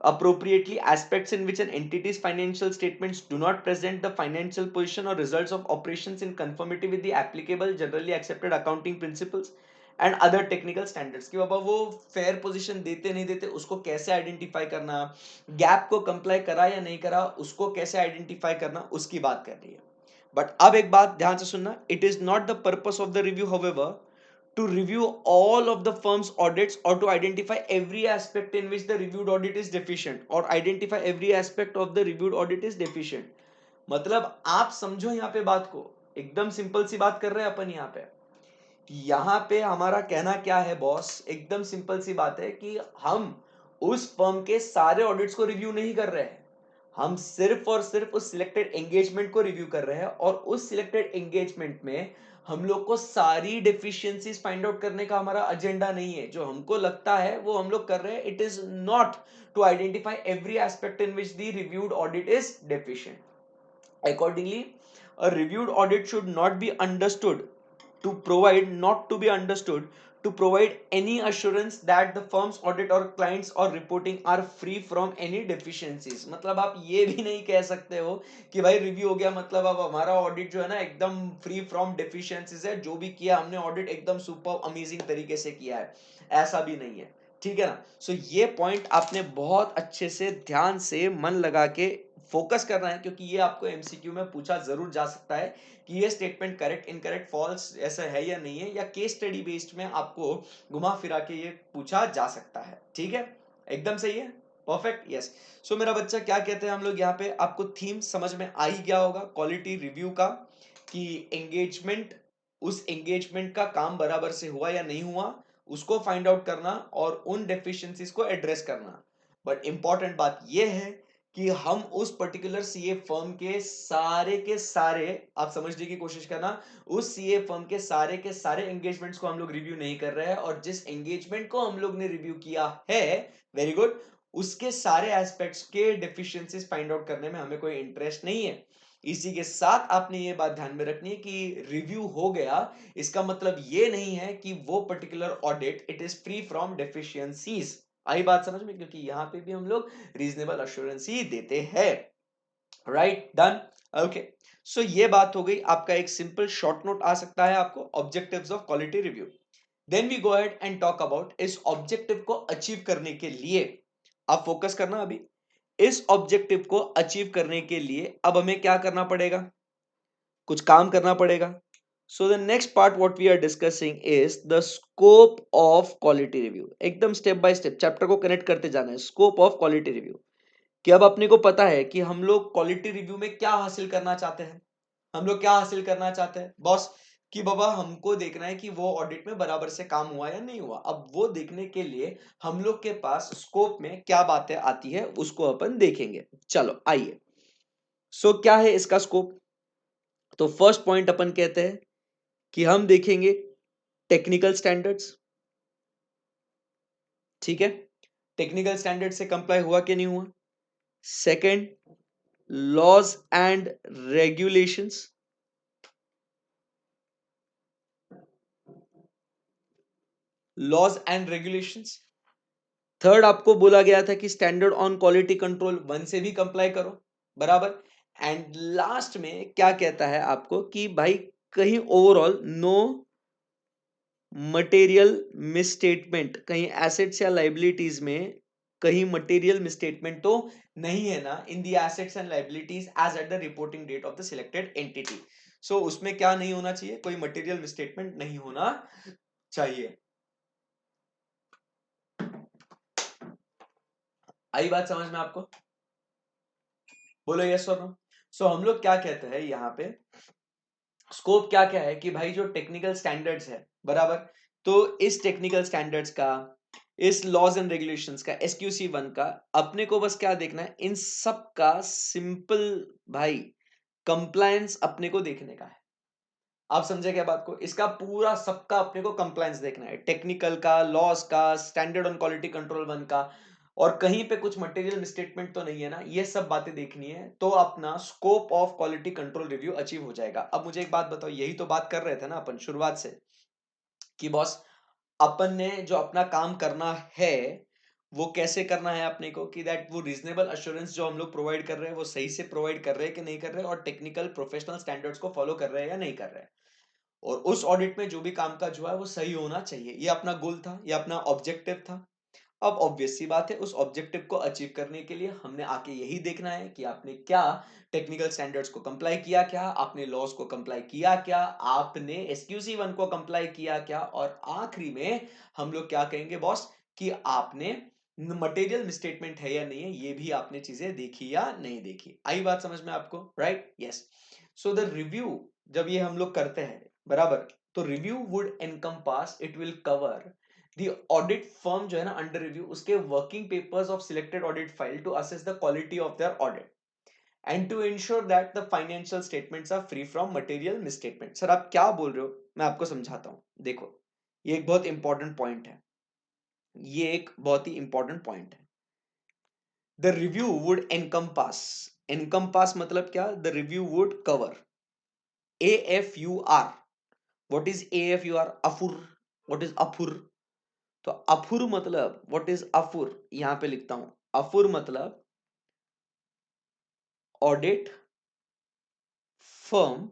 appropriately aspects in which an entity's financial statements do not present the financial position or results of operations in conformity with the applicable generally accepted accounting principles and other technical standards. कि बाबा वो fair position देते नहीं देते उसको कैसे identify करना, gap को comply करा या नहीं करा उसको कैसे आइडेंटिफाई करना, उसकी बात कर रही है. बट अब एक बात ध्यान से सुनना, it is not the purpose of the review however to review all of the firm's audits or to identify every aspect in which the reviewed audit is deficient or identify every aspect of the reviewed audit is deficient. मतलब आप समझो यहाँ पे बात को, एकदम simple सी बात कर रहे हैं अपन यहाँ पे. यहाँ पे हमारा कहना क्या है बॉस, एकदम सिंपल सी बात है कि हम उस फर्म के सारे ऑडिट्स को रिव्यू नहीं कर रहे हैं, हम सिर्फ और सिर्फ उस सिलेक्टेड एंगेजमेंट को रिव्यू कर रहे हैं और उस सिलेक्टेड एंगेजमेंट में हम लोग को सारी डेफिशिएंसीज फाइंड आउट करने का हमारा एजेंडा नहीं है. जो हमको लगता है वो हम लोग कर रहे हैं. It is not to identify every aspect in which the reviewed audit is deficient. Accordingly, a reviewed audit should not be understood to provide, not to be understood to provide any assurance that the firm's audit or clients or reporting are free from any deficiencies. मतलब आप ये भी नहीं कह सकते हो कि भाई रिव्यू हो गया मतलब अब हमारा ऑडिट जो है ना एकदम फ्री फ्रॉम डेफिशिएंसीज है, जो भी किया हमने ऑडिट एकदम सुपर अमेजिंग तरीके से किया है, ऐसा भी नहीं है. ठीक है ना? सो ये पॉइंट आपने बहुत अच्छे से ध्यान से मन लगा के फोकस करना है, क्योंकि ये आपको एमसीक्यू में पूछा जरूर जा सकता है कि ये स्टेटमेंट करेक्ट इनकरेक्ट फॉल्स ऐसा है या नहीं है, या केस स्टडी बेस्ड में आपको घुमा फिरा के ये पूछा जा सकता है. ठीक है, एकदम सही है, परफेक्ट, यस. सो मेरा बच्चा क्या कहते हैं हम लोग यहाँ पे, आपको थीम समझ में आ ही गया होगा क्वालिटी रिव्यू का, कि एंगेजमेंट, उस एंगेजमेंट का काम बराबर से हुआ या नहीं हुआ उसको फाइंड आउट करना और उन डेफिशिएंसीज को एड्रेस करना. बट इंपॉर्टेंट बात यह है कि हम उस पर्टिकुलर सीए फर्म के सारे, आप समझने की कोशिश करना, उस सीए फर्म के सारे एंगेजमेंट्स को हम लोग रिव्यू नहीं कर रहे हैं, और जिस एंगेजमेंट को हम लोग ने रिव्यू किया है, वेरी गुड, उसके सारे एस्पेक्ट्स के डेफिशिएंसीज फाइंड आउट करने में हमें कोई इंटरेस्ट नहीं है. इसी के साथ आपने ये बात ध्यान में रखनी है कि रिव्यू हो गया इसका मतलब ये नहीं है कि वो particular audit it is free from deficiencies. आई बात समझ में? क्योंकि यहां पे भी हम लोग रीजनेबल अश्योरेंस ही देते हैं. Right, done, okay. सो ये बात हो गई, आपका एक सिंपल शॉर्ट नोट आ सकता है आपको, objectives of quality review. Then we go ahead and talk about इस ऑब्जेक्टिव को अचीव करने के लिए, आप फोकस करना अभी, इस ऑब्जेक्टिव को अचीव करने के लिए अब हमें क्या करना पड़ेगा, कुछ काम करना पड़ेगा. So the next part what we are discussing is the scope of quality review. एकदम स्टेप बाय स्टेप चैप्टर को कनेक्ट करते जाना है. स्कोप ऑफ क्वालिटी रिव्यू, कि अब अपने को पता है कि हम लोग क्वालिटी रिव्यू में क्या हासिल करना चाहते हैं. हम लोग क्या हासिल करना चाहते हैं बॉस, कि बाबा हमको देखना है कि वो ऑडिट में बराबर से काम हुआ या नहीं हुआ. अब वो देखने के लिए हम लोग के पास स्कोप में क्या बातें आती है उसको अपन देखेंगे. चलो आइए. सो क्या है इसका स्कोप? तो फर्स्ट पॉइंट अपन कहते हैं कि हम देखेंगे टेक्निकल स्टैंडर्ड्स. ठीक है, टेक्निकल स्टैंडर्ड से कंप्लाई हुआ कि नहीं हुआ. Second, laws and regulations. Laws and regulations. Third, आपको बोला गया था कि स्टैंडर्ड ऑन क्वालिटी कंट्रोल 1 से भी कंप्लाई करो, बराबर. एंड लास्ट में क्या कहता है आपको कि भाई कहीं ओवरऑल नो मटेरियल मिसस्टेटमेंट, कहीं एसेट्स या लाइबिलिटीज में कहीं मटेरियल मिसस्टेटमेंट तो नहीं है ना in the assets and liabilities as at the reporting date of the selected entity. So उसमें क्या नहीं होना चाहिए, कोई मटेरियल मिसस्टेटमेंट नहीं होना चाहिए। आई बात समझ में आपको? बोलो यस और नो। सो हम लोग क्या कहते हैं यहाँ पे, स्कोप क्या क्या है कि भाई जो टेक्निकल स्टैंडर्ड्स है, बराबर, तो इस टेक्निकल स्टैंडर्ड्स का, इस लॉज एंड रेगुलेशंस का, SQC 1 का, अपने को बस क्या देखना है, इन सब का सिंपल भाई कंप्लायंस अपने को देखने का है। आप समझे क्या बात को? इसका पूरा सबका अपने को कंप्लायंस देखना है, टेक्निकल का, लॉस का, स्टैंडर्ड ऑन क्वालिटी कंट्रोल 1 का, और कहीं पे कुछ मटेरियल मिसस्टेटमेंट तो नहीं है ना, ये सब बातें देखनी है, तो अपना scope of quality control review achieve हो जाएगा। अब मुझे एक बात बताओ, यही तो बात कर रहे थे ना अपन शुरुआत से कि बॉस अपन ने जो अपना काम करना है वो कैसे करना है अपने को, कि दैट वो रीजनेबल अश्योरेंस जो हम लोग प्रोवाइड कर रहे हैं वो सही से प्रोवाइड कर रहे हैं कि नहीं कर रहे हैं, और टेक्निकल प्रोफेशनल स्टैंडर्ड्स को फॉलो कर रहे हैं या नहीं कर रहे हैं, और उस ऑडिट में जो भी काम काज हुआ है वो सही होना चाहिए। ये अपना गोल था, ये अपना ऑब्जेक्टिव था। अब ऑब्वियस सी बात है, उस ऑब्जेक्टिव को अचीव करने के लिए हमने आके यही देखना है कि आपने क्या टेक्निकल स्टैंडर्ड्स को कंप्लाई किया, क्या आपने लॉस को कंप्लाई किया, क्या आपने SQC 1 को कंप्लाई किया, क्या, और आखिरी में हम लोग क्या कहेंगे बॉस, कि आपने मटेरियल मिसस्टेटमेंट है या नहीं है, ये भी आपने चीजें देखी या नहीं देखी। आई बात समझ में आपको? Right, yes. So the review जब ये हम लोग करते हैं, बराबर, तो review would encompass, it will cover the audit firm जो है ना अंडर रिव्यू, उसके working papers of selected audit file to assess the quality of their audit and to ensure that the financial statements are free from material misstatement. Sir आप क्या बोल रहे हो, मैं आपको समझाता हूं। देखो, ये एक बहुत इंपॉर्टेंट पॉइंट है, ये एक बहुत ही इंपॉर्टेंट पॉइंट है। The review would encompass, encompass मतलब क्या, the review would cover, AFUR, what is AFUR? अफुर, व्हाट इज अफुर? तो अफुर मतलब, व्हाट इज अफुर, यहां पे लिखता हूं, अफुर मतलब audit firm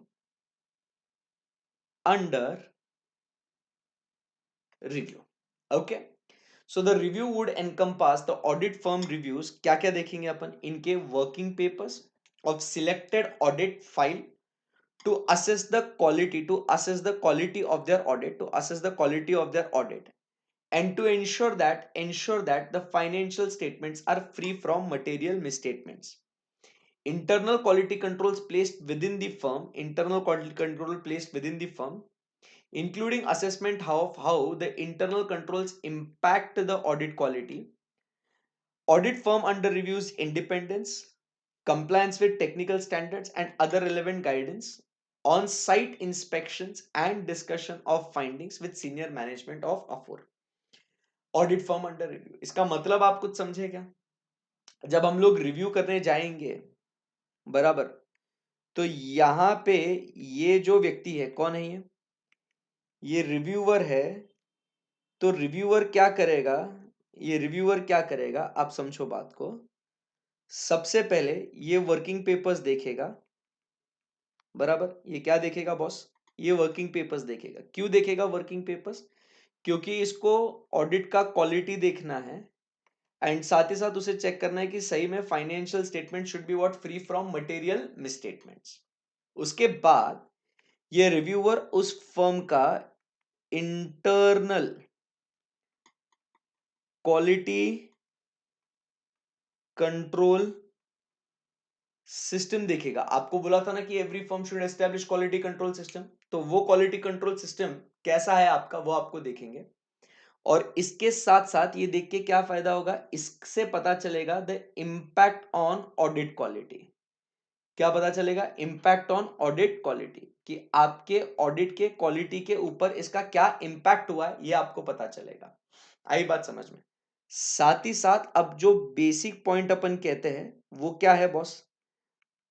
under review. Okay, so the review would encompass the audit firm reviews, क्या क्या देखेंगे अपन, इनके working papers of selected audit file to assess the quality, to assess the quality of their audit, to assess the quality of their audit, and to ensure that the financial statements are free from material misstatements. Internal quality controls placed within the firm, internal quality control placed within the firm, including assessment of how the internal controls impact the audit quality. Audit firm under reviews independence, compliance with technical standards and other relevant guidance, on-site inspections and discussion of findings with senior management of Afur. Audit firm under review, इसका मतलब आप कुछ समझे क्या? जब हम लोग review करने जाएंगे, बराबर, तो यहां पे ये जो व्यक्ति है, कौन है ये रिव्यूअर है। तो रिव्यूअर क्या करेगा, ये रिव्यूअर क्या करेगा, आप समझो बात को। सबसे पहले ये वर्किंग पेपर्स देखेगा, बराबर, ये क्या देखेगा बॉस, ये वर्किंग पेपर्स देखेगा। क्यों देखेगा वर्किंग पेपर्स? क्योंकि इसको ऑडिट का क्वालिटी देखना है, एंड साथ ही साथ उसे चेक करना है कि सही में financial statement should be what, free from material misstatements. उसके बाद ये रिव्यूअर उस फर्म का इंटरनल क्वालिटी कंट्रोल सिस्टम देखेगा। आपको बोला था ना कि every firm should establish quality control system, तो वो क्वालिटी कंट्रोल सिस्टम कैसा है आपका, वो आपको देखेंगे। और इसके साथ साथ ये देख के क्या फायदा होगा, इससे पता चलेगा the impact on audit quality. क्या पता चलेगा? इम्पैक्ट ऑन ऑडिट क्वालिटी, कि आपके ऑडिट के क्वालिटी के ऊपर इसका क्या इम्पैक्ट हुआ है, ये आपको पता चलेगा। आई बात समझ में? साथ ही साथ अब जो बेसिक पॉइंट अपन कहते हैं वो क्या है बॉस,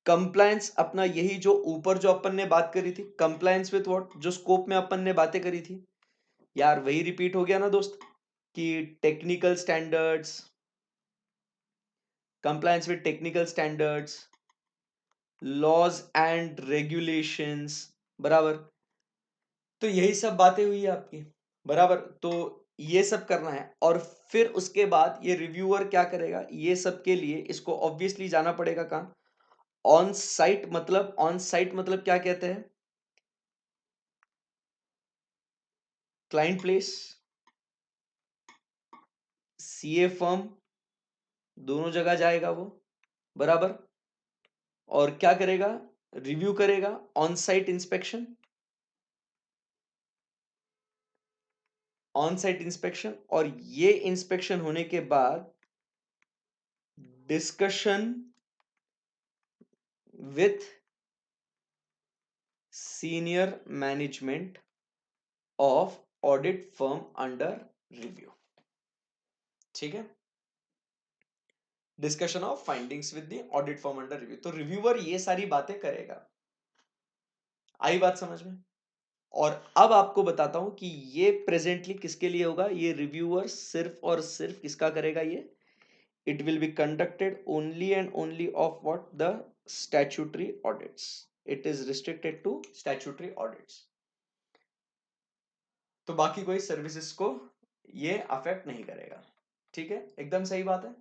कंप्लायंस। अपना यही जो ऊपर जो अपन ने बात करी थी, कंप्लायंस विथ व्हाट, जो स्कोप में अपन ने बातें करी थी, यार वही रिपीट हो गया ना दोस्त, कि technical standards, compliance with technical standards, laws and regulations, बराबर। तो यही सब बातें हुई है आपकी, बराबर। तो ये सब करना है, और फिर उसके बाद ये रिव्यूअर क्या करेगा, ये सब के लिए इसको ऑब्वियसली जाना पड़ेगा कहाँ, ऑन साइट। मतलब ऑन साइट मतलब क्या कहते हैं, क्लाइंट प्लेस, सीए फर्म, दोनों जगह जाएगा वो, बराबर। और क्या करेगा, रिव्यू करेगा, on site inspection, on site inspection, और ये इंस्पेक्शन होने के बाद discussion with senior management of audit firm under review. ठीक है, discussion of findings with the audit firm under review. तो रिव्यूअर ये सारी बातें करेगा। आई बात समझ में? और अब आपको बताता हूं कि ये प्रेजेंटली किसके लिए होगा, ये रिव्यूअर सिर्फ और सिर्फ किसका करेगा ये, it will be conducted only and only of what the statutory audits. It is restricted to statutory audits. तो बाकी कोई सर्विसेज को ये अफेक्ट नहीं करेगा। ठीक है, एकदम सही बात है।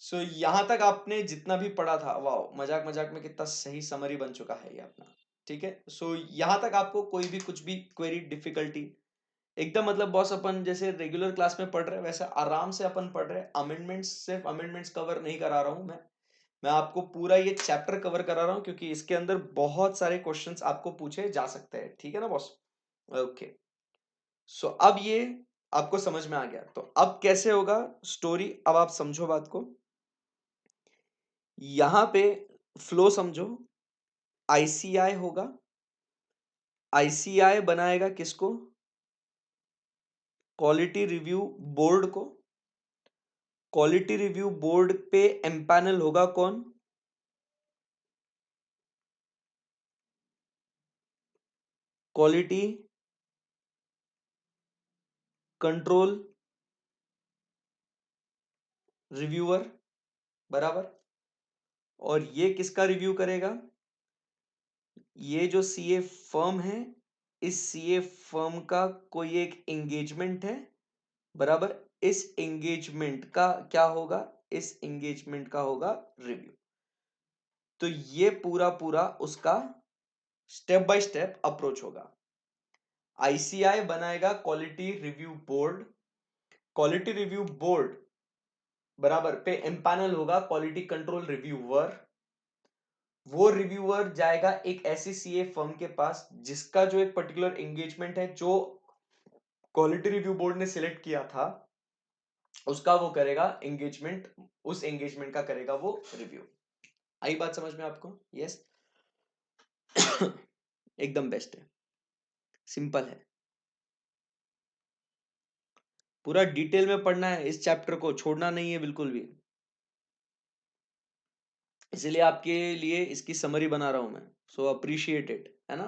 सो यहां तक आपने जितना भी पढ़ा था, वाह, मजाक मजाक में कितना सही समरी बन चुका है ये अपना। ठीक है, सो यहां तक आपको कोई भी कुछ भी क्वेरी डिफिकल्टी एकदम, मतलब बॉस अपन जैसे रेगुलर क्लास में पढ़ रहे हैं वैसे आराम से अपन पढ़ रहे हैं। अमेंडमेंट्स, सिर्फ अमेंडमेंट्स कवर नहीं करा रहा हूं मैं आपको पूरा ये चैप्टर कवर करा रहा हूं, क्योंकि इसके अंदर बहुत सारे क्वेश्चंस आपको पूछे जा सकते हैं। ठीक है ना बॉस? ओके, सो अब ये आपको समझ में आ गया। तो अब कैसे होगा स्टोरी, अब आप समझो बात को। यहां पे फ्लो समझो, आईसीआई होगा, आईसीआई बनाएगा किसको, क्वालिटी रिव्यू बोर्ड को। क्वालिटी रिव्यू बोर्ड पे एम्पैनल होगा कौन, क्वालिटी कंट्रोल रिव्यूअर, बराबर। और ये किसका रिव्यू करेगा, ये जो सीए फर्म है, इस सीए फर्म का कोई एक एंगेजमेंट है, बराबर। इस एंगेजमेंट का क्या होगा, इस एंगेजमेंट का होगा रिव्यू। तो ये पूरा पूरा उसका स्टेप बाय स्टेप अप्रोच होगा। आईसीआई बनाएगा quality review board, quality review board बराबर पे एम्पैनल होगा क्वालिटी कंट्रोल रिव्यूअर। वो रिव्यूअर जाएगा एक ऐसी सीए फर्म के पास जिसका जो एक पर्टिकुलर एंगेजमेंट है, जो क्वालिटी रिव्यू बोर्ड ने सिलेक्ट किया था, उसका वो करेगा एंगेजमेंट, उस एंगेजमेंट का करेगा वो रिव्यू। आई बात समझ में आपको? यस एकदम बेस्ट है, सिंपल है। पूरा डिटेल में पढ़ना है, इस चैप्टर को छोड़ना नहीं है बिल्कुल भी। इसलिए आपके लिए इसकी समरी बना रहा हूं मैं, सो अप्रिशिएट इट, है ना।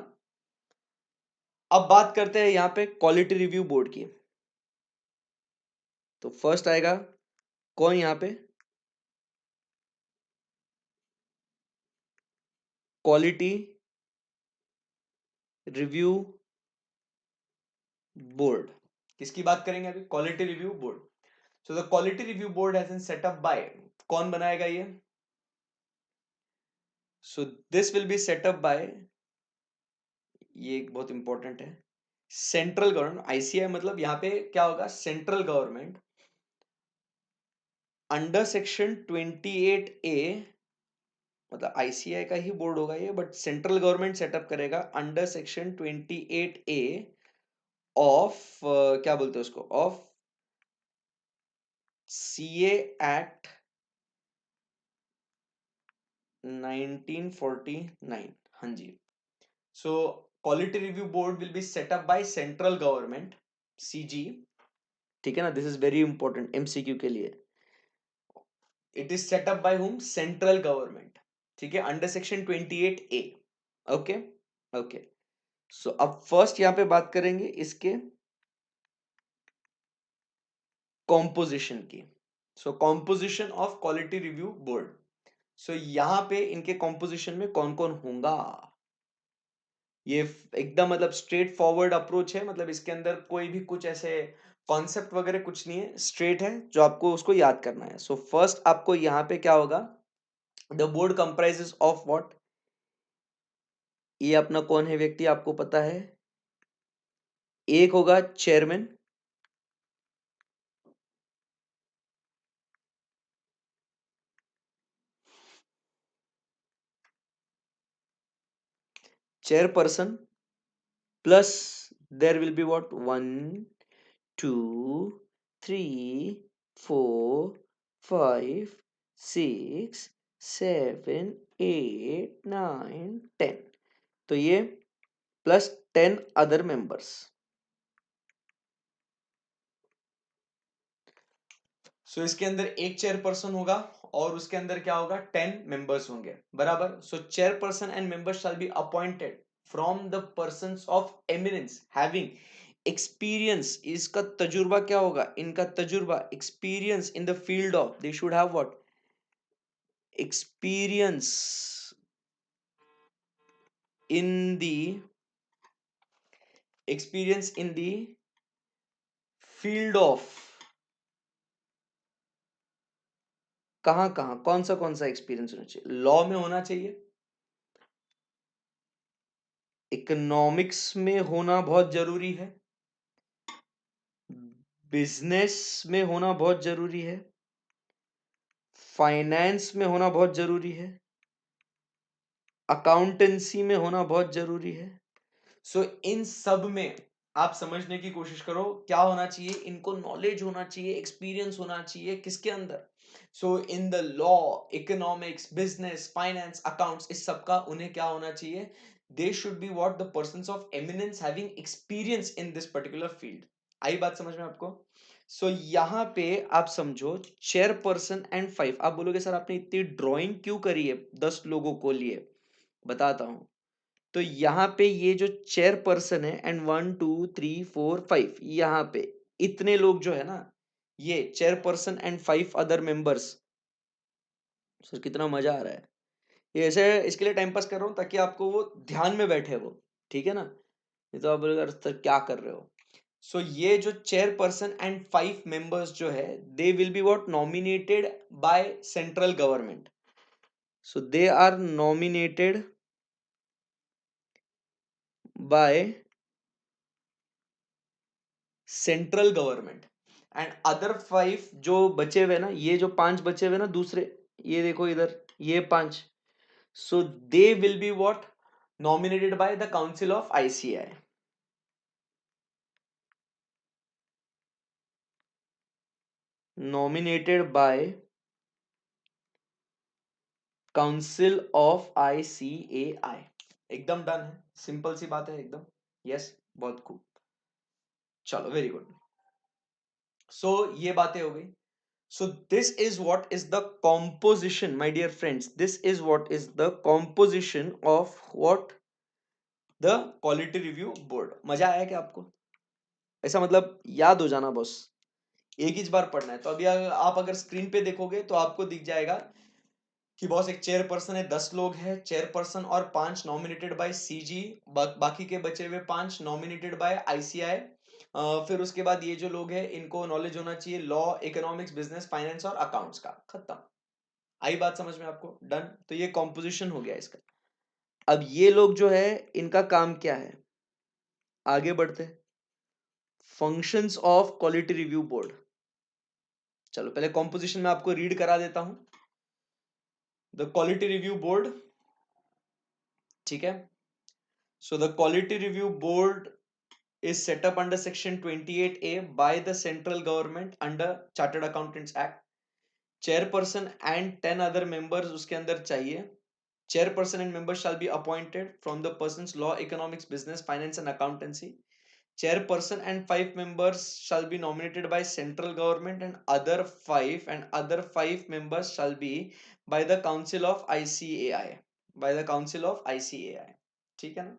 अब बात करते हैं यहाँ पे क्वालिटी रिव्यू बोर्ड की। तो फर्स्ट आएगा कौन यहाँ पे, क्वालिटी रिव्यू बोर्ड। किसकी बात करेंगे अभी, quality review board. So the quality review board has been set up by, कौन बनाएगा ये, so this will be setup by, ये बहुत इंपॉर्टेंट है, सेंट्रल गवर्नमेंट। आईसीआई मतलब यहाँ पे क्या होगा, central government under section 28A, मतलब आईसीआई का ही बोर्ड होगा ये, बट सेंट्रल गवर्नमेंट सेटअप करेगा अंडर सेक्शन 28A ऑफ क्या बोलते हैं उसको, ऑफ सीए एक्ट 1949। हाँ जी। So quality review board will be setup by central government, CG. ठीक है ना, this is very important MCQ के लिए। It is set up by whom, central government. ठीक है, under section 28A। Okay okay, so अब फर्स्ट यहां पे बात करेंगे इसके कॉम्पोजिशन की। So composition of quality review board. So यहां पे इनके कॉम्पोजिशन में कौन कौन होगा, ये एकदम मतलब स्ट्रेट फॉरवर्ड अप्रोच है। मतलब इसके अंदर कोई भी कुछ ऐसे कॉन्सेप्ट वगैरह कुछ नहीं है, स्ट्रेट है, जो आपको उसको याद करना है। सो फर्स्ट आपको यहाँ पे क्या होगा, the board comprises of what, ये अपना कौन है व्यक्ति आपको पता है, एक होगा chairman, chairperson, plus there will be what, 1 2 3 4 5 6 7 8 9 10, तो ये प्लस 10 अदर मेंबर्स। सो इसके अंदर एक चेयरपर्सन होगा और उसके अंदर क्या होगा, 10 मेंबर्स होंगे, बराबर। So chairperson and members shall be appointed from the persons of eminence having experience, इसका तजुर्बा क्या होगा, इनका तजुर्बा, experience in the field of, they should have what, experience in the, experience in the field of, कहां कहां, कौन सा एक्सपीरियंस होना चाहिए, लॉ में होना चाहिए, इकोनॉमिक्स में होना बहुत जरूरी है, बिजनेस में होना बहुत जरूरी है, फाइनेंस में होना बहुत जरूरी है, अकाउंटेंसी में होना बहुत जरूरी है। सो इन सब में आप समझने की कोशिश करो क्या होना चाहिए, इनको नॉलेज होना चाहिए, एक्सपीरियंस होना चाहिए, किसके अंदर, so in the law, economics, business, finance, accounts, इस सब का उन्हें क्या होना चाहिए, they should be what, the persons of eminence having experience in this particular field. आई बात समझ में आपको। सो यहाँ पे आप समझो चेयरपर्सन एंड 5, आप बोलोगे सर आपने इतनी ड्राइंग क्यों करी है 10 लोगों को लिए, बताता हूं। तो यहाँ पे ये जो चेयर पर्सन है एंड 1 2 3 4 5, यहाँ पे इतने लोग जो है ना, ये chair person and 5 other members. Sir कितना मजा आ रहा है, ये ऐसे इसके लिए टाइम पास कर रहा हूँ ताकि आपको वो ध्यान में बैठे वो, ठीक है ना, ये तो आप बोलेगा सर क्या कर रहे हो। सो ये जो चेयर पर्सन एंड 5 मेंबर्स जो है, they will be what, nominated by central government. So they are nominated by central government and other 5 जो बचे हुए ना, ये जो 5 बचे हुए ना दूसरे, ये देखो इधर, ये 5, so they will be what, nominated by the council of ICI, nominated by council of ICAI. एकदम डन है, सिंपल सी बात है एकदम। यस, बहुत खूब, चलो वेरी गुड। सो ये बातें हो गई। So this is what is the composition, my dear friends. This is what is the composition of what, the quality review board. मजा आया क्या आपको, ऐसा मतलब याद हो जाना बस, एक ही बार पढ़ना है। तो अभी आप अगर स्क्रीन पे देखोगे तो आपको दिख जाएगा कि बॉस एक चेयरपर्सन है, 10 लोग हैं, चेयरपर्सन और 5 नॉमिनेटेड बाय सीजी, बाकी के बचे हुए 5 नॉमिनेटेड बाय आईसीआई। फिर उसके बाद ये जो लोग हैं इनको नॉलेज होना चाहिए लॉ, इकोनॉमिक्स, बिजनेस, फाइनेंस और अकाउंट्स का, खत्म। आई बात समझ में आपको, डन। तो ये कॉम्पोजिशन हो गया इसका। अब ये लोग जो है इनका काम क्या है, आगे बढ़ते हैं। Functions of quality review board, चलो पहले कॉम्पोजिशन में आपको रीड करा देता हूं। द क्वालिटी रिव्यू बोर्ड, ठीक है। सो the quality review board is set up under section 28A by the central government under chartered accountants act। chairperson and 10 other members उसके अंदर चाहिए। chairperson and members shall be appointed from the person's law, economics, business, finance and accountancy। chairperson and 5 members shall be nominated by central government and other 5 members shall be by the council of ICAI, by the council of ICAI। ठीक है ना।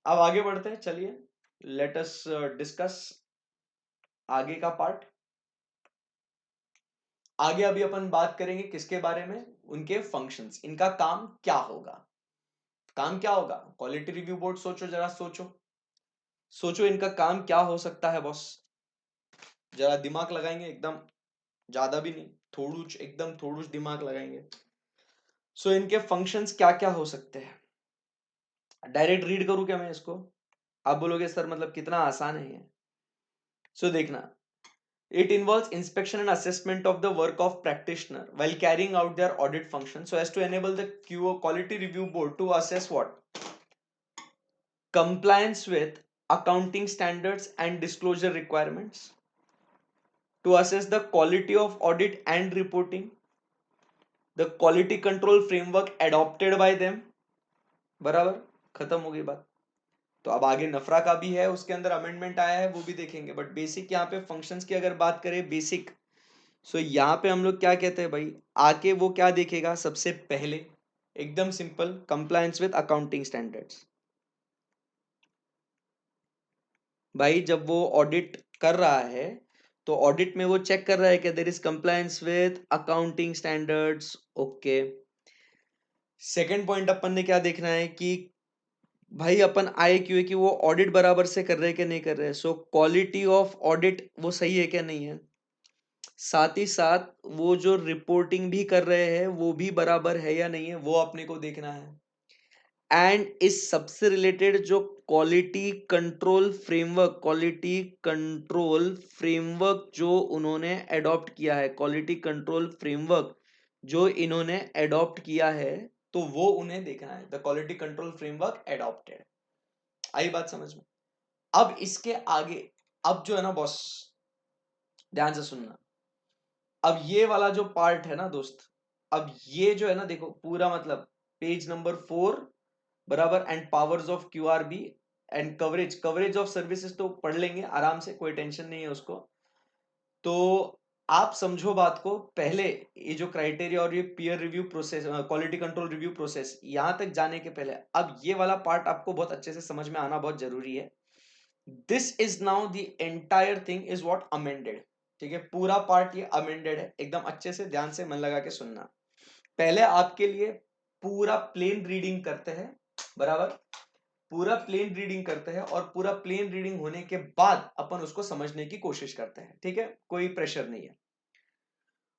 अब आगे बढ़ते हैं, चलिए let us discuss आगे का पार्ट। आगे अभी अपन बात करेंगे किसके बारे में, उनके फंक्शंस, इनका काम क्या होगा। काम क्या होगा, क्वालिटी रिव्यू बोर्ड, सोचो जरा, सोचो सोचो इनका काम क्या हो सकता है बॉस। जरा दिमाग लगाएंगे, एकदम ज्यादा भी नहीं, थोड़ुच, एकदम थोड़ुच दिमाग लगाएंगे। सो इनके फंक्शंस क्या क्या हो सकते हैं, डायरेक्ट रीड करूं क्या मैं इसको? आप बोलोगे सर मतलब कितना आसान है ये। सो देखना, it involves inspection and assessment of the work of practitioner while carrying out their audit function so as to enable the QO quality review board to assess what compliance with accounting standards and disclosure requirements, to assess the quality of audit and reporting, the quality control framework adopted by them। बराबर, खत्म हो गई बात। तो अब आगे नफरा का भी है, उसके अंदर अमेंडमेंट आया है, वो भी देखेंगे, बट बेसिक यहाँ पे फंक्शंस की अगर बात करें बेसिक, सो यहाँ पे हम लोग क्या कहते हैं भाई, आके वो क्या देखेगा सबसे पहले, एकदम simple, compliance with accounting standards. भाई जब वो ऑडिट कर रहा है तो ऑडिट में वो चेक कर रहा है कि there is compliance with accounting standards. Okay, second point अपन ने क्या देखना है कि भाई अपन आए क्यों है कि वो ऑडिट बराबर से कर रहे हैं कि नहीं कर रहे हैं। सो क्वालिटी ऑफ ऑडिट वो सही है क्या नहीं है, साथ ही साथ वो जो रिपोर्टिंग भी कर रहे हैं वो भी बराबर है या नहीं है, वो अपने को देखना है। एंड इस सबसे रिलेटेड जो क्वालिटी कंट्रोल फ्रेमवर्क जो उन्होंने अडॉप्ट किया है, क्वालिटी कंट्रोल फ्रेमवर्क जो इन्होंने अडॉप्ट किया है, तो वो उन्हें देखना है, the quality control framework adopted. आई बात समझ में? अब इसके आगे, अब जो है ना बॉस, ध्यान से सुनना, अब ये वाला जो पार्ट है ना दोस्त, अब ये जो है ना देखो पूरा मतलब पेज नंबर 4 बराबर, and powers of QRB and coverage of services तो पढ़ लेंगे आराम से, कोई टेंशन नहीं है उसको। तो आप समझो बात को, पहले ये जो क्राइटेरिया और ये peer review process, quality control review process, यहां तक जाने के पहले अब ये वाला पार्ट आपको बहुत अच्छे से समझ में आना बहुत जरूरी है। This is now the entire thing is what amended. ठीक है, पूरा पार्ट ये अमेंडेड है, एकदम अच्छे से ध्यान से मन लगा के सुनना। पहले आपके लिए पूरा प्लेन रीडिंग करते हैं, बराबर, पूरा प्लेन रीडिंग करते हैं, और पूरा प्लेन रीडिंग होने के बाद अपन उसको समझने की कोशिश करते हैं। ठीक है, कोई प्रेशर नहीं है।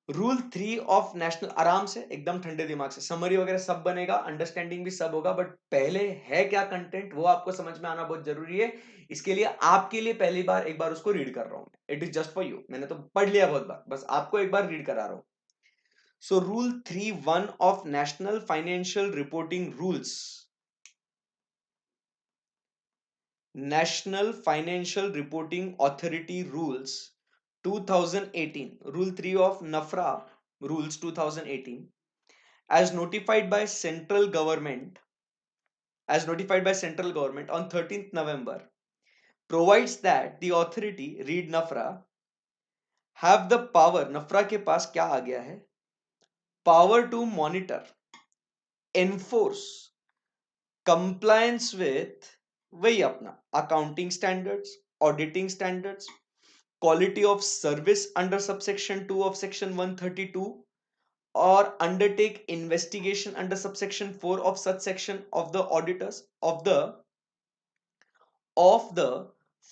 रूल 3 ऑफ नेशनल, आराम से एकदम ठंडे दिमाग से, समरी वगैरह सब बनेगा, अंडरस्टैंडिंग भी सब होगा, बट पहले है क्या कंटेंट वो आपको समझ में आना बहुत जरूरी है। इसके लिए आपके लिए पहली बार एक बार उसको रीड कर रहा हूं, it is just for you, मैंने तो पढ़ लिया बहुत बार, बस आपको एक बार रीड करा रहा हूं। So rule 3(1) of national financial reporting rules, national financial reporting authority rules 2018, rule 3 of NAFRA rules 2018, as notified by central government on 13th November, provides that the authority, read NAFRA, have the power, NAFRA के पास क्या आ गया है, power to monitor, enforce, compliance with, वही अपना accounting standards, auditing standards, quality of service under subsection 2 of section 132, or undertake investigation under subsection 4 of such section of the auditors of the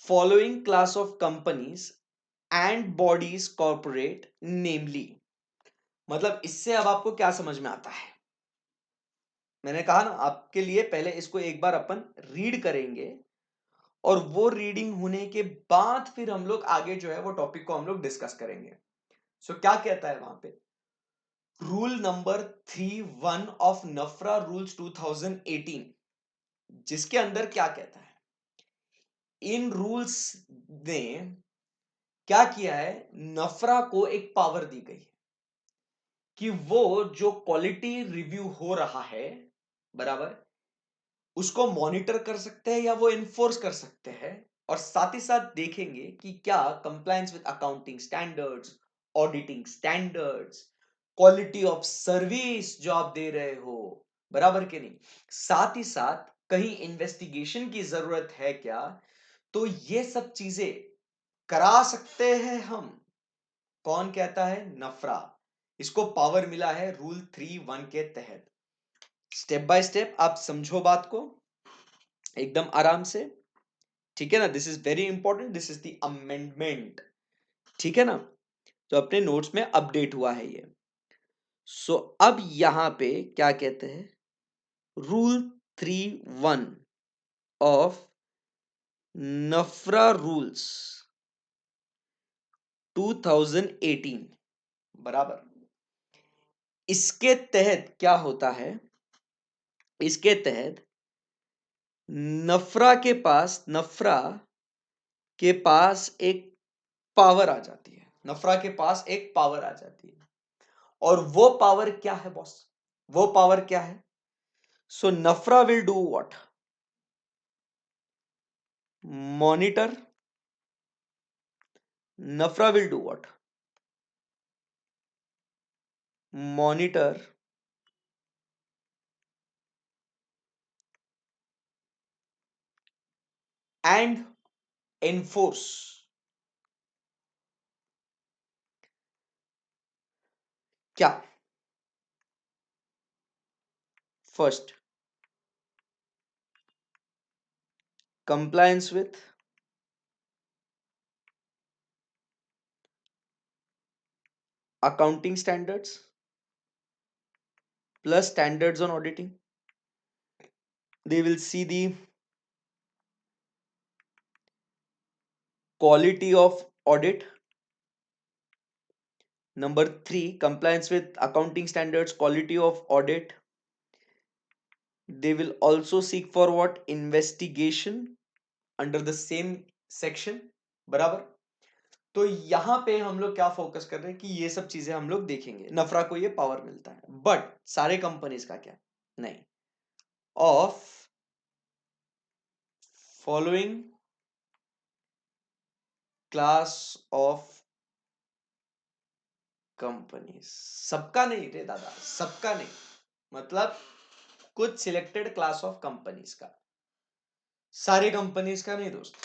following class of companies and bodies corporate, namely। मतलब इससे अब आपको क्या समझ में आता है, मैंने कहा ना आपके लिए पहले इसको एक बार अपन रीड करेंगे, और वो रीडिंग होने के बाद फिर हम लोग आगे जो है वो टॉपिक को हम लोग डिस्कस करेंगे। सो क्या कहता है वहां पे, रूल नंबर 3(1) ऑफ नफरा रूल्स 2018, जिसके अंदर क्या कहता है, इन रूल्स ने क्या किया है, नफरा को एक पावर दी गई है कि वो जो क्वालिटी रिव्यू हो रहा है, बराबर, उसको मॉनिटर कर सकते हैं या वो इन्फोर्स कर सकते हैं, और साथ ही साथ देखेंगे कि क्या compliance with accounting standards, auditing standards, quality of service जो आप दे रहे हो, बराबर के नहीं, साथ ही साथ कहीं इन्वेस्टिगेशन की जरूरत है क्या, तो ये सब चीजें करा सकते हैं हम। कौन कहता है, नफरा, इसको पावर मिला है रूल 3(1) के तहत। स्टेप बाय स्टेप आप समझो बात को एकदम आराम से, ठीक है ना। This is very important, this is the amendment, ठीक है ना, तो अपने नोट्स में अपडेट हुआ है ये। सो अब यहां पे क्या कहते हैं, रूल 3.1 ऑफ नफरा रूल्स 2018, बराबर। इसके तहत क्या होता है, इसके तहत नफरा के पास एक पावर आ जाती है, नफरा के पास एक पावर आ जाती है। और वो पावर क्या है बॉस, वो पावर क्या है? So NFRA will do what? Monitor, NFRA will do what? Monitor and enforce. क्या? First, compliance with accounting standards plus standards on auditing. They will see the quality of audit. Number 3, compliance with accounting standards, quality of audit. They will also seek for what? Investigation under the same section, बराबर। तो यहां पे हम लोग क्या focus कर रहे हैं कि ये सब चीजें हम लोग देखेंगे, नफरा को ये पावर मिलता है। बट सारे कंपनीज का क्या? नहीं, of following class of companies, सबका नहीं रे दादा, सबका नहीं, मतलब कुछ सिलेक्टेड क्लास ऑफ कंपनीज का, सारे कंपनीज का नहीं दोस्त,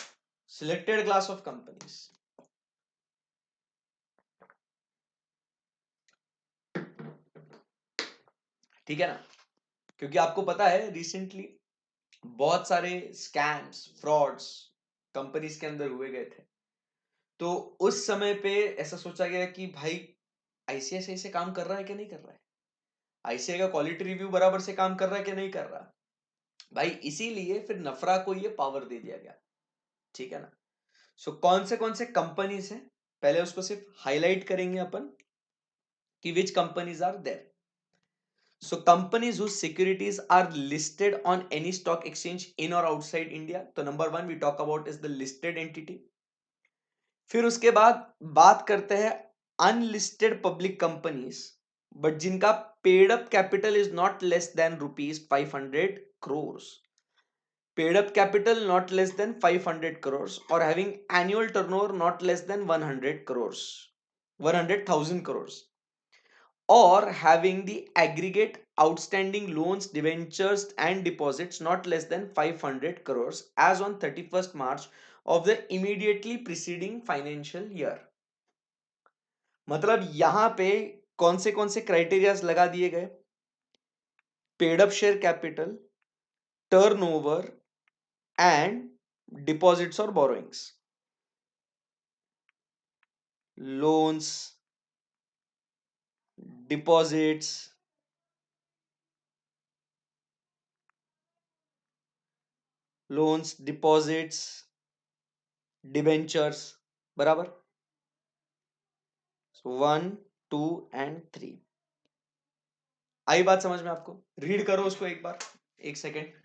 सिलेक्टेड क्लास ऑफ कंपनीज। ठीक है ना, क्योंकि आपको पता है रिसेंटली बहुत सारे स्कैम्स, फ्रॉड्स कंपनीज के अंदर हुए गए थे। तो उस समय पे ऐसा सोचा गया कि भाई आईसीआई सही से काम कर रहा है कि नहीं कर रहा है, आईसीआई का क्वालिटी रिव्यू बराबर से काम कर रहा है कि नहीं कर रहा भाई, इसीलिए फिर नफरा को ये पावर दे दिया गया। ठीक है ना। सो कौन से कंपनीज हैं, पहले उसको सिर्फ हाईलाइट करेंगे अपन कि which companies are there. So companies whose securities are listed on any stock exchange in or outside India, तो number 1 we talk about is the listed entity. फिर उसके बाद बात करते हैं अनलिस्टेड पब्लिक कंपनीज, बट जिनका paid up capital is not less than ₹500 crores, paid up capital not less than 500 crores or having annual turnover not less than 100 crores, 100,000 crores, or having the aggregate outstanding loans, debentures and deposits not less than 500 crores as on 31st March of the immediately preceding financial year। मतलब यहां पे कौन से criterias लगा दिए गए? Paid up share capital, turnover and deposits और borrowings. Loans, deposits, loans, deposits, debentures, बराबर। 1, 2 एंड 3। आई बात समझ में आपको? रीड करो उसको एक बार, एक सेकेंड।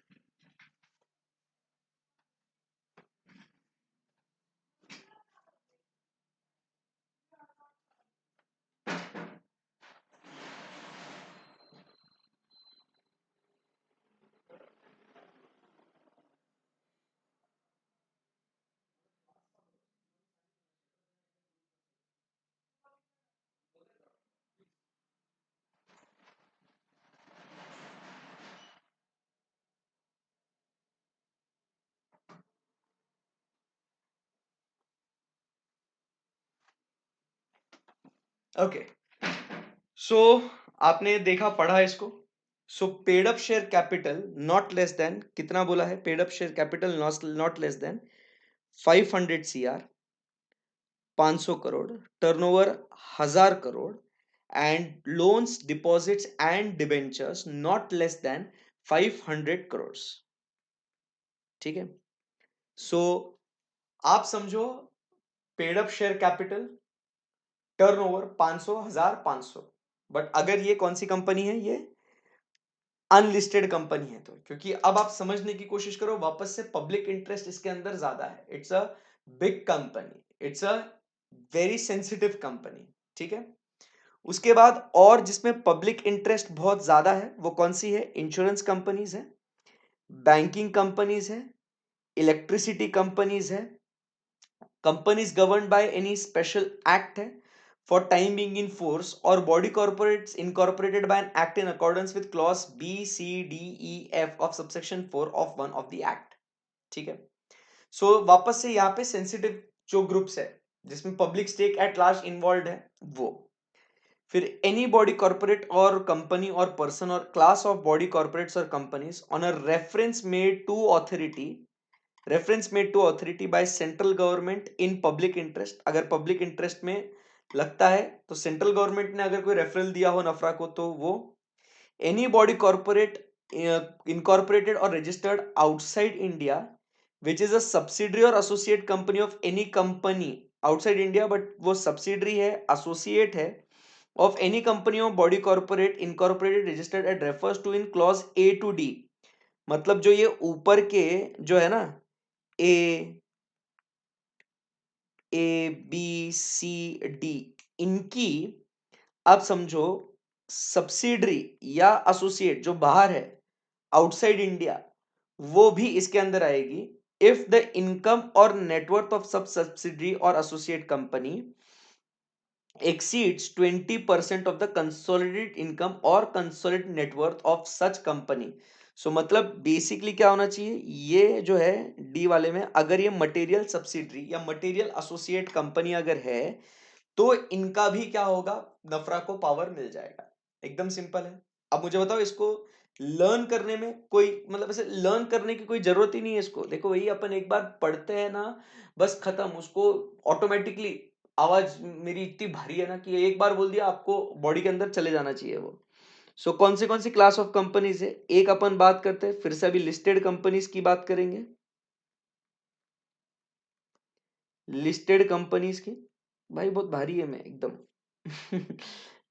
ओके, सो आपने देखा, पढ़ा इसको। So paid up share capital not less than, कितना बोला है? Paid up share capital not less than 500 CR 500 crore, turnover 1000 crore, and loans deposits and debentures not less than 500 crore. ठीक है, सो आप समझो, paid up share capital, turnover 500, 1000, 500। But अगर ये कौन सी कंपनी है, ये अनलिस्टेड कंपनी है, तो क्योंकि अब आप समझने की कोशिश करो वापस से, पब्लिक इंटरेस्ट इसके अंदर ज्यादा है। It's a big company, it's a very sensitive company. ठीक है, उसके बाद और जिसमें पब्लिक इंटरेस्ट बहुत ज्यादा है वो कौन सी है? इंश्योरेंस कंपनीज है, बैंकिंग कंपनीज है, इलेक्ट्रिसिटी कंपनीज है, companies govern by any special act है for time being in force, और body corporates incorporated by an act in accordance with clause B C D E F of subsection 4 of 1 of the act. ठीक है, सो वापस से यहाँ पे sensitive जो groups है जिसमें public stake at large involve है वो। फिर एनी बॉडी कॉर्पोरेट और कंपनी और पर्सन और क्लास ऑफ बॉडी कॉर्पोरेट्स और companies on a reference made to authority by central government in public interest. अगर पब्लिक इंटरेस्ट में लगता है तो सेंट्रल गवर्नमेंट ने अगर कोई रेफरल दिया हो नफरा को तो वो। एनी बॉडी कॉर्पोरेट इनकॉर्पोरेटेड और registered outside India which is a subsidiary और associate company of any company outside India, but वो सब्सिडरी है, एसोसिएट है of any company or body corporate incorporated registered and refers to in clause A to D। मतलब जो ये ऊपर के जो है ना, ए ए बी सी डी, इनकी आप समझो सब्सिडरी या एसोसिएट जो बाहर है आउटसाइड इंडिया, वो भी इसके अंदर आएगी इफ द इनकम और नेटवर्थ ऑफ सब सब्सिडरी और associate company exceeds 20% of the consolidated income or consolidated net worth of such company। सो मतलब बेसिकली क्या होना चाहिए, ये जो है डी वाले में, अगर ये मटेरियल सब्सिडरी या मटेरियल एसोसिएट कंपनी अगर है तो इनका भी क्या होगा, नफरा को पावर मिल जाएगा। एकदम सिंपल है। अब मुझे बताओ, इसको लर्न करने में कोई मतलब ऐसे लर्न करने की कोई जरूरत ही नहीं है इसको। देखो वही अपन एक बार पढ़ते हैं ना, बस खत्म, उसको ऑटोमेटिकली आवाज मेरी इतनी भारी है ना कि एक बार बोल दिया आपको बॉडी के अंदर चले जाना चाहिए वो। सो कौन सी क्लास ऑफ कंपनीज है, एक अपन बात करते हैं, फिर से अभी लिस्टेड कंपनीज की बात करेंगे, लिस्टेड कंपनीज की। भाई बहुत भारी है मैं एकदम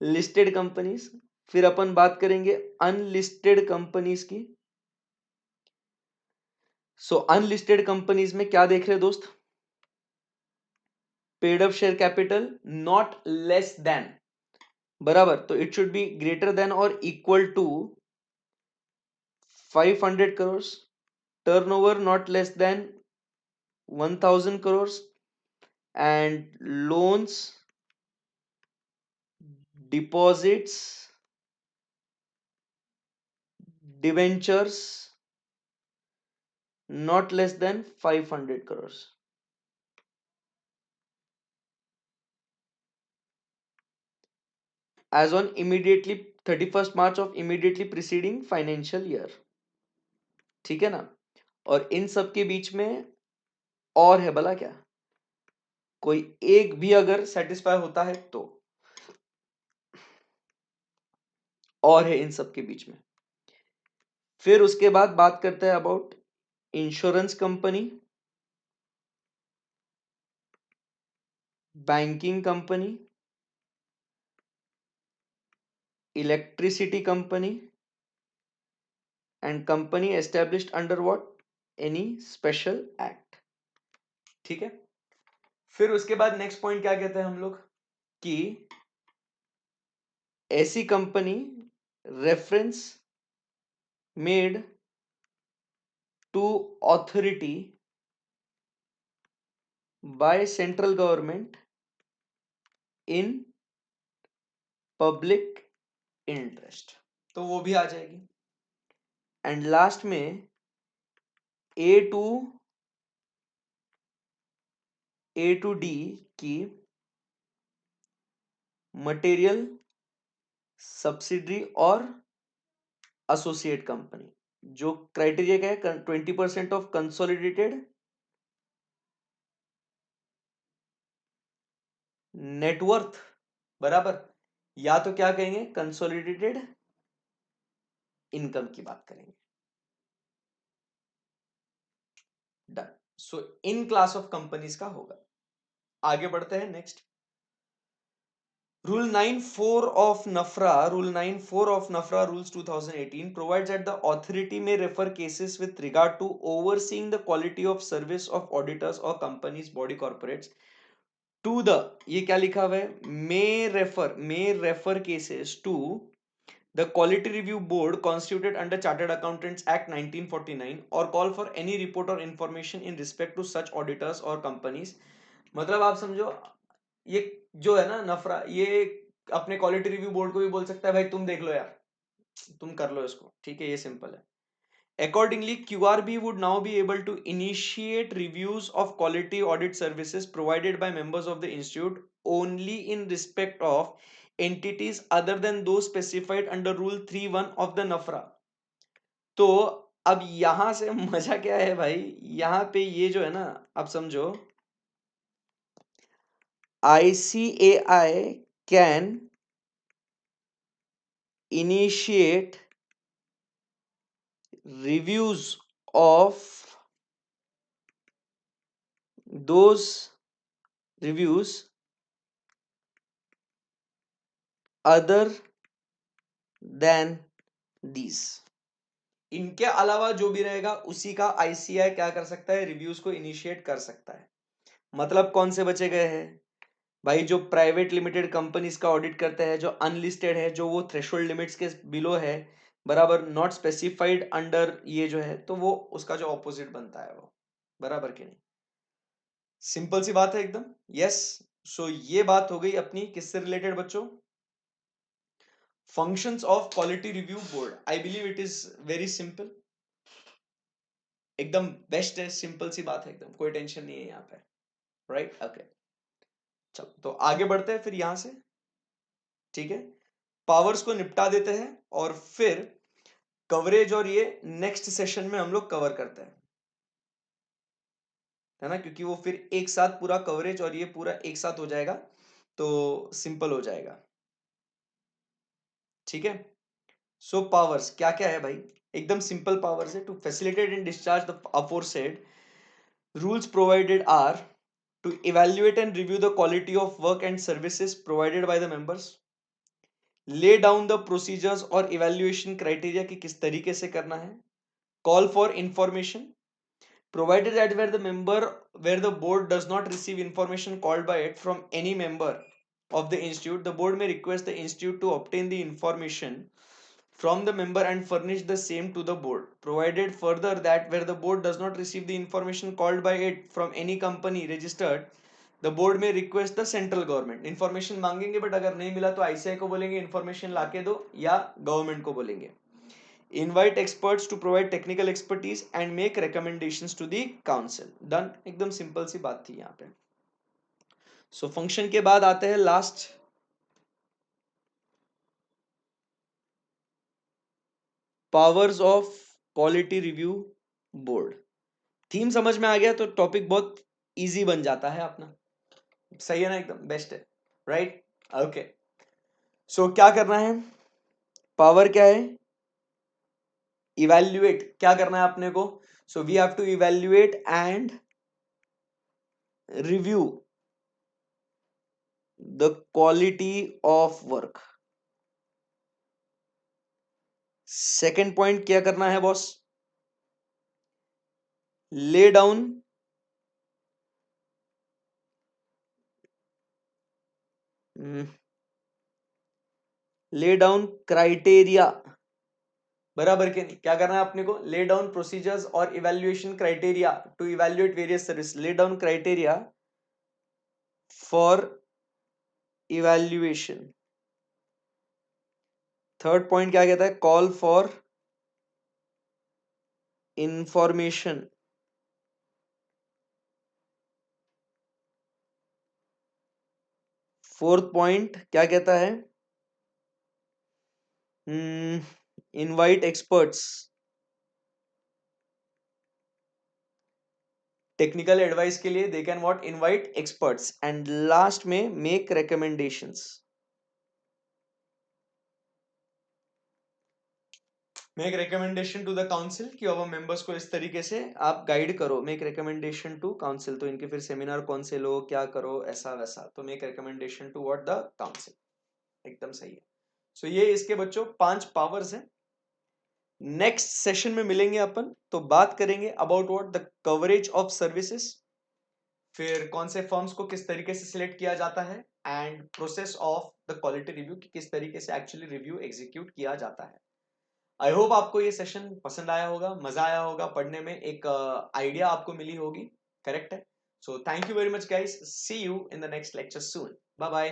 लिस्टेड कंपनीज, फिर अपन बात करेंगे अनलिस्टेड कंपनीज की। सो अनलिस्टेड कंपनीज में क्या देख रहे हैं दोस्त, paid up share capital not less than, बराबर, तो it should be greater than और equal to 500 crore, turnover not less than 1000 crore, and loans deposits debentures not less than 500 crores। as on immediately 31st March of immediately preceding financial year। ठीक है ना, और इन सब के बीच में और है भला क्या, कोई एक भी अगर सेटिस्फाई होता है तो, और है इन सब के बीच में। फिर उसके बाद बात करते हैं about insurance company, banking company, electricity company, and company established under what, any special act. ठीक है, फिर उसके बाद नेक्स्ट पॉइंट क्या कहते हैं हम लोग, कि ऐसी company reference made to authority by central government in public interest, तो वो भी आ जाएगी। एंड लास्ट में ए टू डी की मटेरियल सब्सिडरी और एसोसिएट कंपनी, जो क्राइटेरिया क्या है, 20% ऑफ कंसोलिडेटेड नेटवर्थ, बराबर, या तो क्या कहेंगे, कंसोलिडेटेड इनकम की बात करेंगे। Done. So in class of companies का होगा। आगे बढ़ते हैं next. Rule 9(4) Rules 2018 provides that the authority may refer cases with regard to overseeing the quality of service of auditors or companies, body corporates to the, ये क्या लिखा हुआ है, may refer cases to the quality review board constituted under Chartered Accountants Act 1949 or call for any report or information in respect to such auditors or companies। मतलब आप समझो, ये जो है ना नफरा, ये अपने क्वालिटी रिव्यू बोर्ड को भी बोल सकता है भाई तुम देख लो यार, तुम कर लो इसको, ठीक है, ये सिंपल है। Accordingly, QRB would now be able to initiate reviews of quality audit services provided by members of the institute only in respect of entities other than those specified under Rule 3(1) of the NAFRA। तो अब यहां से मजा क्या है भाई, यहां पे ये जो है ना, आप समझो, ICAI can initiate reviews of those reviews other than these। इनके अलावा जो भी रहेगा उसी का आईसीआई क्या कर सकता है, रिव्यूज को इनिशिएट कर सकता है। मतलब कौन से बचे गए हैं भाई, जो प्राइवेट लिमिटेड कंपनीज का ऑडिट करते हैं, जो अनलिस्टेड है, जो वो थ्रेशोल्ड लिमिट्स के बिलो है, बराबर, नॉट स्पेसिफाइड अंडर ये जो है, तो वो उसका जो ऑपोजिट बनता है वो, बराबर कि नहीं। सिंपल सी बात है एकदम। यस। सो ये बात हो गई अपनी किससे रिलेटेड बच्चों, functions of quality review board. I believe it is very simple, एकदम बेस्ट है, सिंपल सी बात है एकदम, कोई टेंशन नहीं है यहाँ पे, राइट। ओके, चलो तो आगे बढ़ते हैं फिर यहां से, ठीक है। पावर्स को निपटा देते हैं और फिर कवरेज और ये नेक्स्ट सेशन में हम लोग कवर करते हैं, है ना, क्योंकि वो फिर एक साथ पूरा कवरेज और ये पूरा एक साथ हो जाएगा तो सिंपल हो जाएगा, ठीक है। सो पावर्स क्या क्या है भाई, एकदम सिंपल पावर्स है। To facilitate and discharge the aforesaid rules provided are to evaluate and review the quality of work and services provided by the members, lay down the procedures और evaluation criteria कि किस तरीके से करना है, call for information provided that where the board does not receive information called by it from any member of the institute, the board may request the institute to obtain the information from the member and furnish the same to the board, provided further that where the board does not receive the information called by it from any company registered, the board में request the central government, information मांगेंगे but अगर नहीं मिला तो ICI को बोलेंगे information लाके दो, या गवर्नमेंट को बोलेंगे। Invite experts to provide technical expertise and make recommendations to the council. Done, एकदम सिंपल सी बात थी यहाँ पे। सो फंक्शन के बाद आते हैं last, powers of quality review board. Theme समझ में आ गया तो टॉपिक बहुत इजी बन जाता है अपना, सही है ना, एकदम बेस्ट है, राइट। ओके, सो क्या करना है, पावर क्या है, इवैल्यूएट, क्या करना है अपने को, so we have to evaluate and review the quality of work. Second point क्या करना है बॉस, ले डाउन ले डाउन क्राइटेरिया, बराबर के नहीं, क्या करना है अपने को, ले डाउन प्रोसीजर्स और evaluation criteria to evaluate various service, lay down criteria for evaluation. Third point क्या कहता है, call for information. Fourth point क्या कहता है, इनवाइट एक्सपर्ट्स टेक्निकल एडवाइस के लिए they can what invite experts, and last में make recommendations. Make recommendation to the council कि अब मेंबर्स को इस तरीके से आप गाइड करो। मेक रिकमेंडेशन टू काउंसिल, तो इनके फिर सेमिनार कौन से लो, क्या करो, ऐसा वैसा। तो make recommendation to what the council, एकदम सही है। सो ये इसके बच्चों 5 पावर्स हैं। नेक्स्ट सेशन में मिलेंगे अपन, तो बात करेंगे about what the coverage of services, फिर कौन से फर्म्स को किस तरीके से सिलेक्ट किया जाता है, and process of the quality review कि किस तरीके से एक्चुअली रिव्यू एग्जीक्यूट किया जाता है। आई होप आपको ये सेशन पसंद आया होगा, मजा आया होगा पढ़ने में, एक आइडिया आपको मिली होगी। करेक्ट है। So thank you very much guys, see you in the next lecture soon. Bye bye,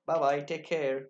bye bye, take care.